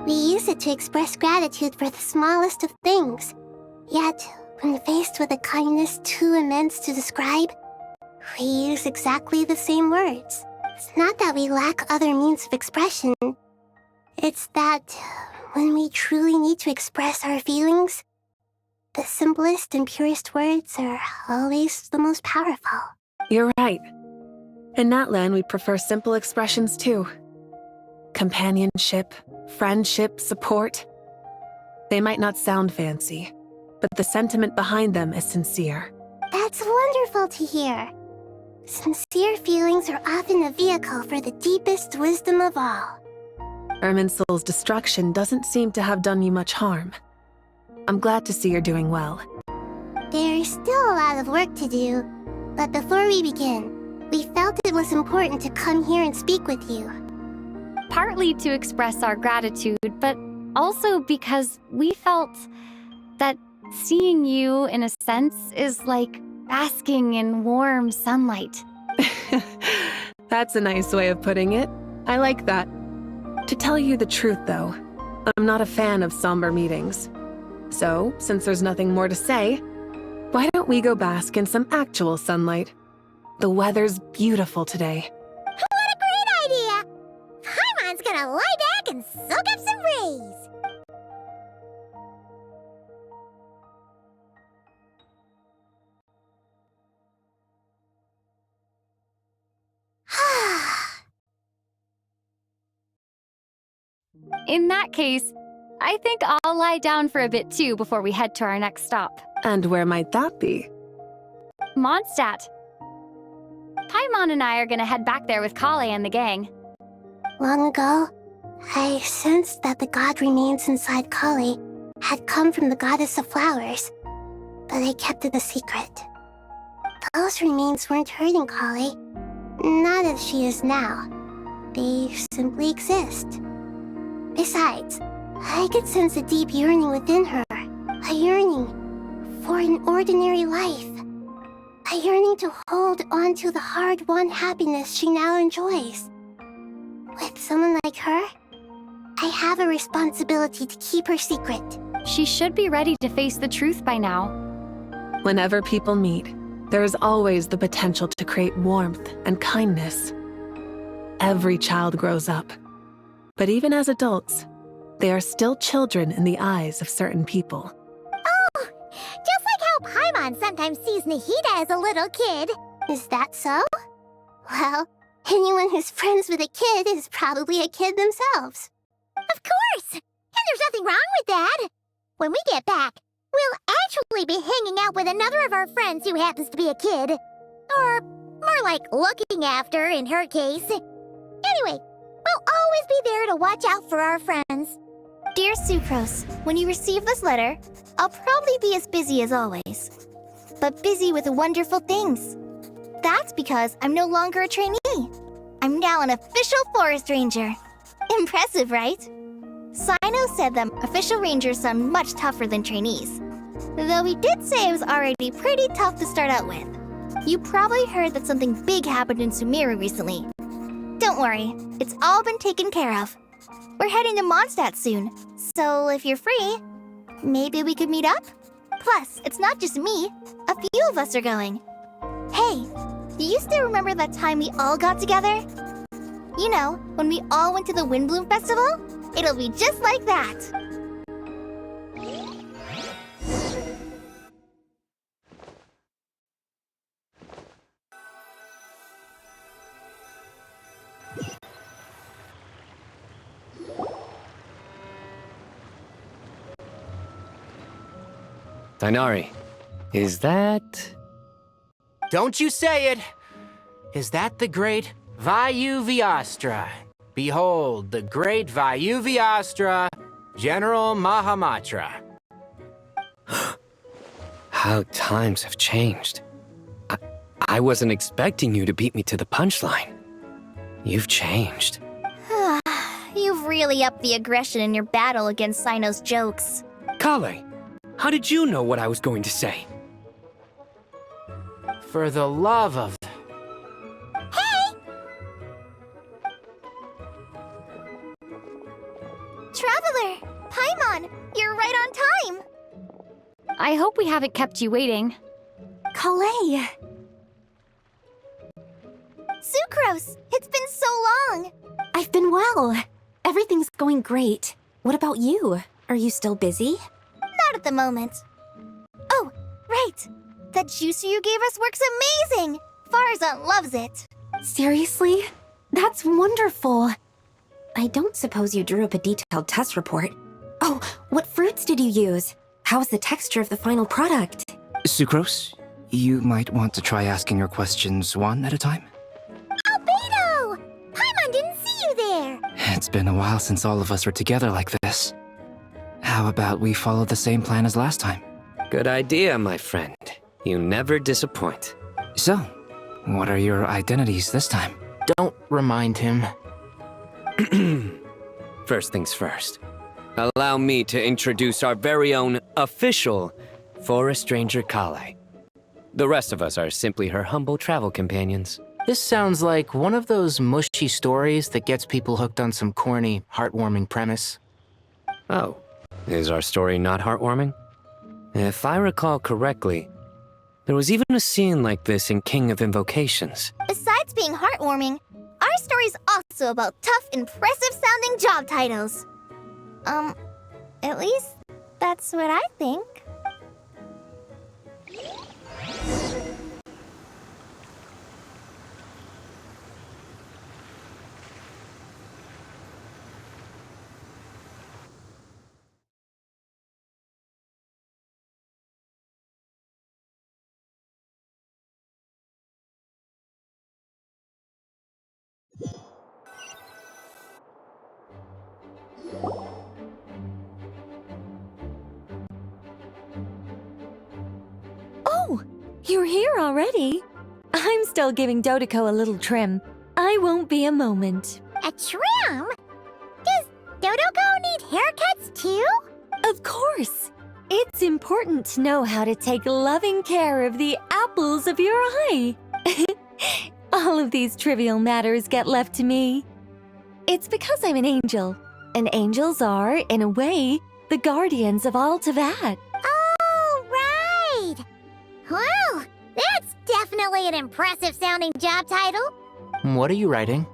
We use it to express gratitude for the smallest of things. Yet, when faced with a kindness too immense to describe, we use exactly the same words. It's not that we lack other means of expression. It's that when we truly need to express our feelings, the simplest and purest words are always the most powerful. You're right. In Natlan, we prefer simple expressions too. Companionship, friendship, support. They might not sound fancy, but the sentiment behind them is sincere. That's wonderful to hear. Sincere feelings are often a vehicle for the deepest wisdom of all. Irminsul's destruction doesn't seem to have done you much harm. I'm glad to see you're doing well. There's still a lot of work to do, but before we begin, we felt it was important to come here and speak with you. Partly to express our gratitude, but also because we felt that seeing you, in a sense, is like basking in warm sunlight. That's a nice way of putting it. I like that. To tell you the truth, though, I'm not a fan of somber meetings. So, since there's nothing more to say, why don't we go bask in some actual sunlight? The weather's beautiful today. What a great idea! Paimon's gonna lie back and soak up some rays. In that case, I think I'll lie down for a bit too before we head to our next stop. And where might that be? Mondstadt. Paimon and I are gonna head back there with Kale and the gang. Long ago, I sensed that the god remains inside Kale had come from the goddess of flowers, but I kept it a secret. Those remains weren't hurting Kale, not as she is now. They simply exist. Besides, I could sense a deep yearning within her, a yearning for an ordinary life, a yearning to hold on to the hard-won happiness she now enjoys. With someone like her, I have a responsibility to keep her secret. She should be ready to face the truth by now. Whenever people meet, there is always the potential to create warmth and kindness. Every child grows up. But even as adults, they are still children in the eyes of certain people. Oh, just like how Paimon sometimes sees Nahida as a little kid. Is that so? Well, anyone who's friends with a kid is probably a kid themselves. Of course! And there's nothing wrong with that. When we get back, we'll actually be hanging out with another of our friends who happens to be a kid. Or more like looking after, in her case. Anyway, we'll always be there to watch out for our friends. Dear Sucrose, when you receive this letter, I'll probably be as busy as always. But busy with wonderful things. That's because I'm no longer a trainee. I'm now an official forest ranger. Impressive, right? Sino said that official rangers sound much tougher than trainees. Though he did say it was already pretty tough to start out with. You probably heard that something big happened in Sumeru recently. Don't worry, it's all been taken care of. We're heading to Mondstadt soon, so if you're free, maybe we could meet up? Plus, it's not just me. A few of us are going. Hey, do you still remember that time we all got together? You know, when we all went to the Windbloom Festival? It'll be just like that. Dainari, is that... Don't you say it! Is that the great Vayu-Vyastra? Behold, the great Vayu-Vyastra, General Mahamatra. How times have changed. I wasn't expecting you to beat me to the punchline. You've changed. You've really upped the aggression in your battle against Sino's jokes. Kale, how did you know what I was going to say? For the love of... Traveler! Paimon! You're right on time! I hope we haven't kept you waiting. Kalei! Sucrose! It's been so long! I've been well. Everything's going great. What about you? Are you still busy? Not at the moment. Oh, right! That juicer you gave us works amazing! Farzan loves it! Seriously? That's wonderful. I don't suppose you drew up a detailed test report. Oh, what fruits did you use? How's the texture of the final product? Sucrose, you might want to try asking your questions one at a time. Albedo! Paimon didn't see you there! It's been a while since all of us were together like this. How about we follow the same plan as last time? Good idea, my friend. You never disappoint. So, what are your identities this time? Don't remind him. First things first. Allow me to introduce our very own official Forest Ranger Kale. The rest of us are simply her humble travel companions. This sounds like one of those mushy stories that gets people hooked on some corny, heartwarming premise. Oh, is our story not heartwarming? If I recall correctly, there was even a scene like this in King of Invocations. Besides being heartwarming, our story's also about tough, impressive-sounding job titles. At least that's what I think. Oh, you're here already? I'm still giving Dottore a little trim. I won't be a moment. A trim? Does Dottore need haircuts too? Of course. It's important to know how to take loving care of the apples of your eye. All of these trivial matters get left to me. It's because I'm an angel, and angels are, in a way, the guardians of all Teyvat. Oh, right! Well, that's definitely an impressive-sounding job title. What are you writing?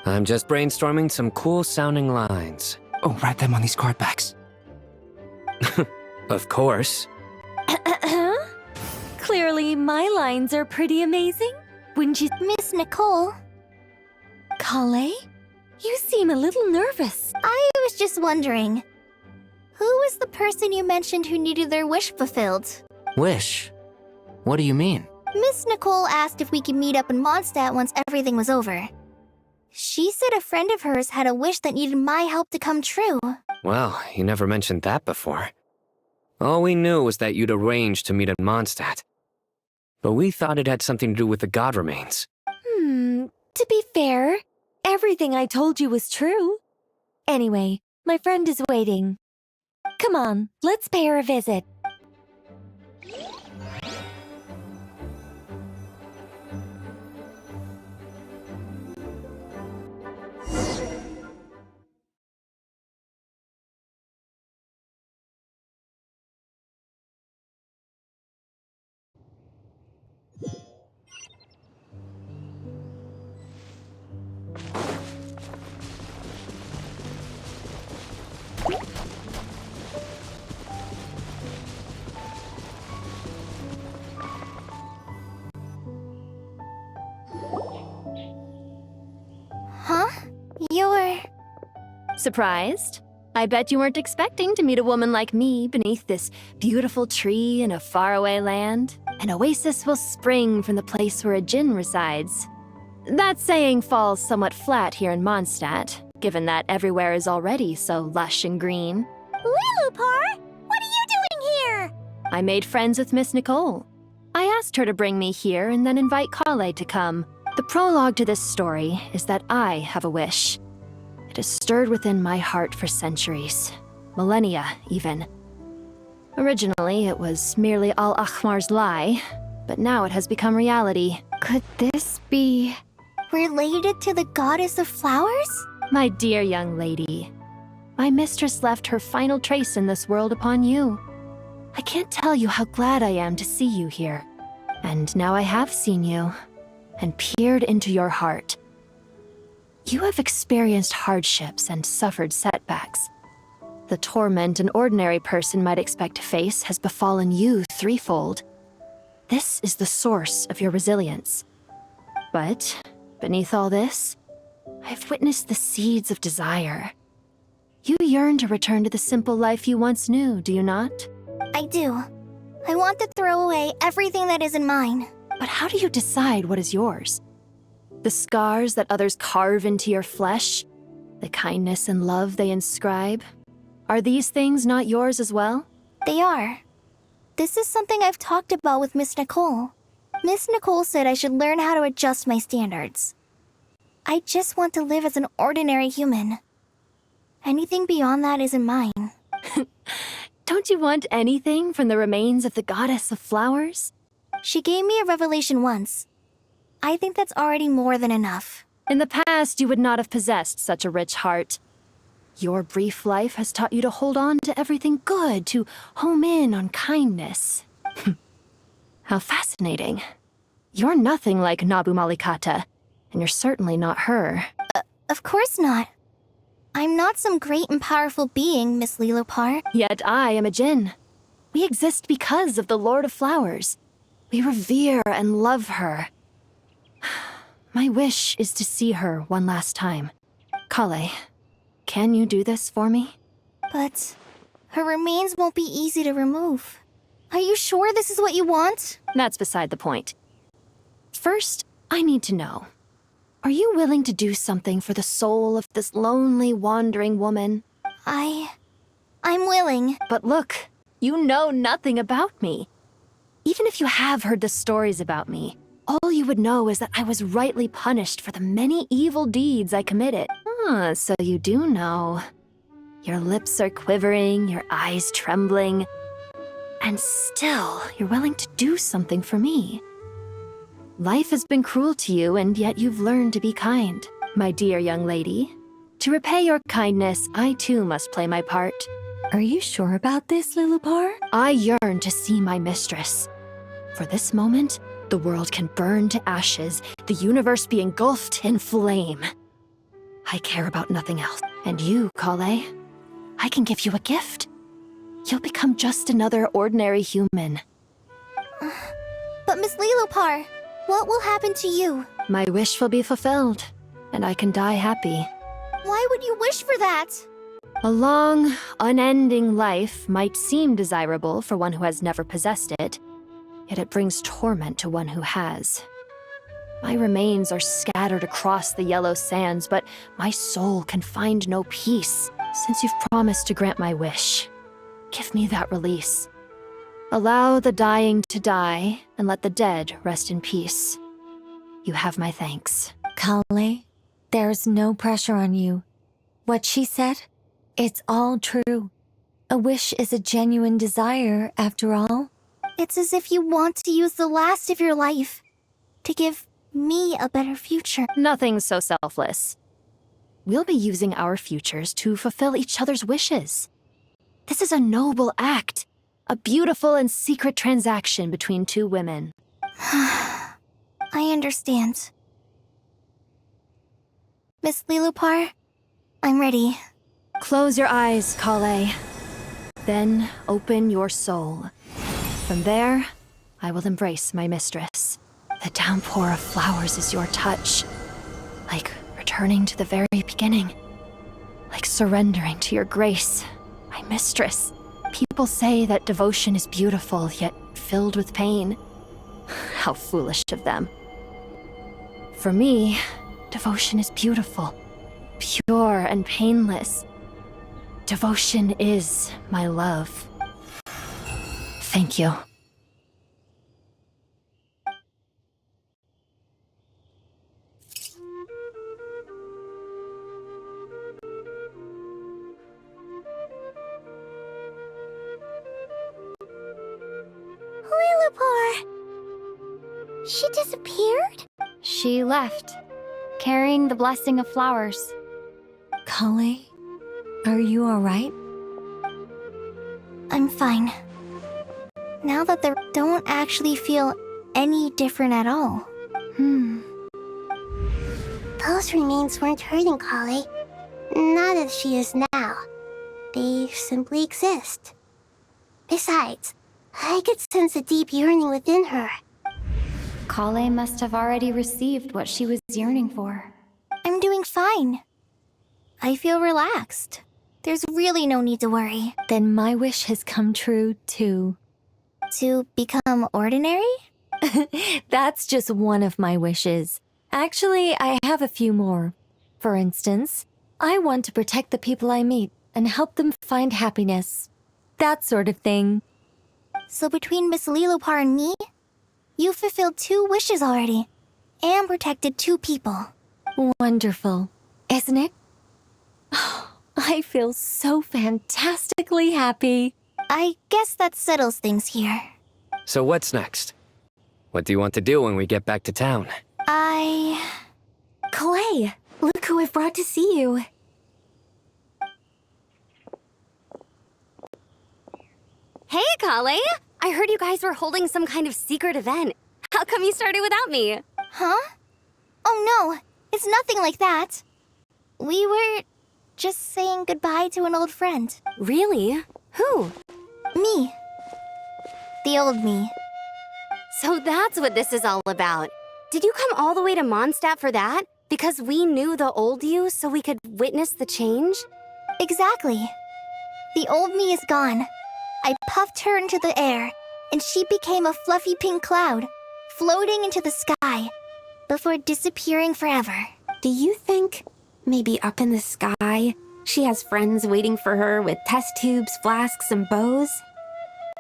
I'm just brainstorming some cool-sounding lines. Oh, write them on these card backs. Of course. Clearly, my lines are pretty amazing, wouldn't you, Miss Nicole? Kale? You seem a little nervous. I was just wondering, who was the person you mentioned who needed their wish fulfilled? Wish? What do you mean? Miss Nicole asked if we could meet up in Mondstadt once everything was over. She said a friend of hers had a wish that needed my help to come true. Well, you never mentioned that before. All we knew was that you'd arranged to meet at Mondstadt. But we thought it had something to do with the god remains. To be fair, everything I told you was true. Anyway, my friend is waiting. Come on, let's pay her a visit. You're... Surprised? I bet you weren't expecting to meet a woman like me beneath this beautiful tree in a faraway land. An oasis will spring from the place where a djinn resides. That saying falls somewhat flat here in Mondstadt, given that everywhere is already so lush and green. Lilupar, what are you doing here? I made friends with Miss Nicole. I asked her to bring me here and then invite Kale to come. The prologue to this story is that I have a wish. It has stirred within my heart for centuries, millennia even. Originally, it was merely Al-Ahmar's lie, but now it has become reality. Could this be related to the goddess of flowers? My dear young lady, my mistress left her final trace in this world upon you. I can't tell you how glad I am to see you here. And now I have seen you, and peered into your heart. You have experienced hardships and suffered setbacks. The torment an ordinary person might expect to face has befallen you threefold. This is the source of your resilience. But beneath all this, I've witnessed the seeds of desire. You yearn to return to the simple life you once knew, do you not? I do. I want to throw away everything that isn't mine. But how do you decide what is yours? The scars that others carve into your flesh? The kindness and love they inscribe? Are these things not yours as well? They are. This is something I've talked about with Miss Nicole. Miss Nicole said I should learn how to adjust my standards. I just want to live as an ordinary human. Anything beyond that isn't mine. Don't you want anything from the remains of the goddess of flowers? She gave me a revelation once. I think that's already more than enough. In the past, you would not have possessed such a rich heart. Your brief life has taught you to hold on to everything good, to home in on kindness. How fascinating. You're nothing like Nabu Malikata, and you're certainly not her. Of course not. I'm not some great and powerful being, Miss Lilupar. Yet I am a djinn. We exist because of the Lord of Flowers. We revere and love her. My wish is to see her one last time. Kale, can you do this for me? But her remains won't be easy to remove. Are you sure this is what you want? That's beside the point. First, I need to know. Are you willing to do something for the soul of this lonely, wandering woman? I'm willing. But look, you know nothing about me. Even if you have heard the stories about me, all you would know is that I was rightly punished for the many evil deeds I committed. Ah, so you do know. Your lips are quivering, your eyes trembling, and still you're willing to do something for me. Life has been cruel to you, and yet you've learned to be kind. My dear young lady, to repay your kindness, I too must play my part. Are you sure about this, Lilupar? I yearn to see my mistress. For this moment, the world can burn to ashes, the universe be engulfed in flame. I care about nothing else. And you, Kale, I can give you a gift. You'll become just another ordinary human. But Miss Lilupar, what will happen to you? My wish will be fulfilled, and I can die happy. Why would you wish for that? A long, unending life might seem desirable for one who has never possessed it, yet it brings torment to one who has. My remains are scattered across the yellow sands, but my soul can find no peace. Since you've promised to grant my wish, give me that release. Allow the dying to die, and let the dead rest in peace. You have my thanks. Kale, there's no pressure on you. What she said, it's all true. A wish is a genuine desire, after all. It's as if you want to use the last of your life to give me a better future. Nothing so selfless. We'll be using our futures to fulfill each other's wishes. This is a noble act, a beautiful and secret transaction between two women. I understand. Miss Lilupar, I'm ready. Close your eyes, Kale. Then open your soul. From there, I will embrace my mistress. The downpour of flowers is your touch, like her returning to the very beginning. Like surrendering to your grace, my mistress. People say that devotion is beautiful, yet filled with pain. How foolish of them. For me, devotion is beautiful, pure and painless. Devotion is my love. Thank you. Lillipore! She disappeared? She left, carrying the blessing of flowers. Kale, are you alright? I'm fine. Now that they don't actually feel any different at all. Those remains weren't hurting Kale. Not as she is now. They simply exist. Besides, I could sense a deep yearning within her. Kale must have already received what she was yearning for. I'm doing fine. I feel relaxed. There's really no need to worry. Then my wish has come true, too. To become ordinary? That's just one of my wishes. Actually, I have a few more. For instance, I want to protect the people I meet and help them find happiness. That sort of thing. So between Miss Lillipore and me, you fulfilled 2 wishes already, and protected 2 people. Wonderful, isn't it? I feel so fantastically happy. I guess that settles things here. So what's next? What do you want to do when we get back to town? Clay, look who I've brought to see you. Hey, Kale! I heard you guys were holding some kind of secret event. How come you started without me? Huh? Oh no, it's nothing like that. We were just saying goodbye to an old friend. Really? Who? Me. The old me. So that's what this is all about. Did you come all the way to Mondstadt for that? Because we knew the old you so we could witness the change? Exactly. The old me is gone. I puffed her into the air, and she became a fluffy pink cloud, floating into the sky, before disappearing forever. Do you think, maybe up in the sky, she has friends waiting for her with test tubes, flasks, and bows?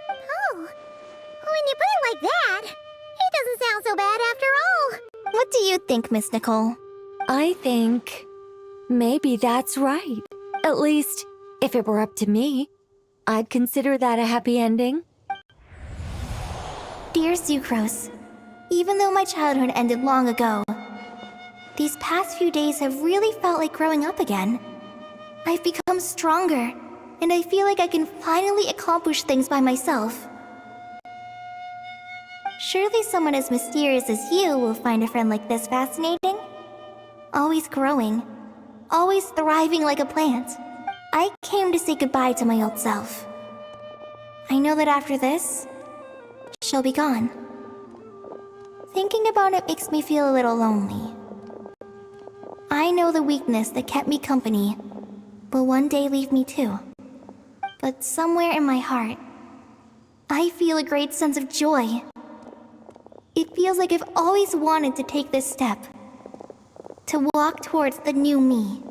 Oh, when you put it like that, it doesn't sound so bad after all. What do you think, Miss Nicole? I think maybe that's right. At least, if it were up to me, I'd consider that a happy ending. Dear Sucrose, even though my childhood ended long ago, these past few days have really felt like growing up again. I've become stronger, and I feel like I can finally accomplish things by myself. Surely someone as mysterious as you will find a friend like this fascinating? Always growing, always thriving like a plant. I came to say goodbye to my old self. I know that after this, she'll be gone. Thinking about it makes me feel a little lonely. I know the weakness that kept me company will one day leave me too. But somewhere in my heart, I feel a great sense of joy. It feels like I've always wanted to take this step, to walk towards the new me.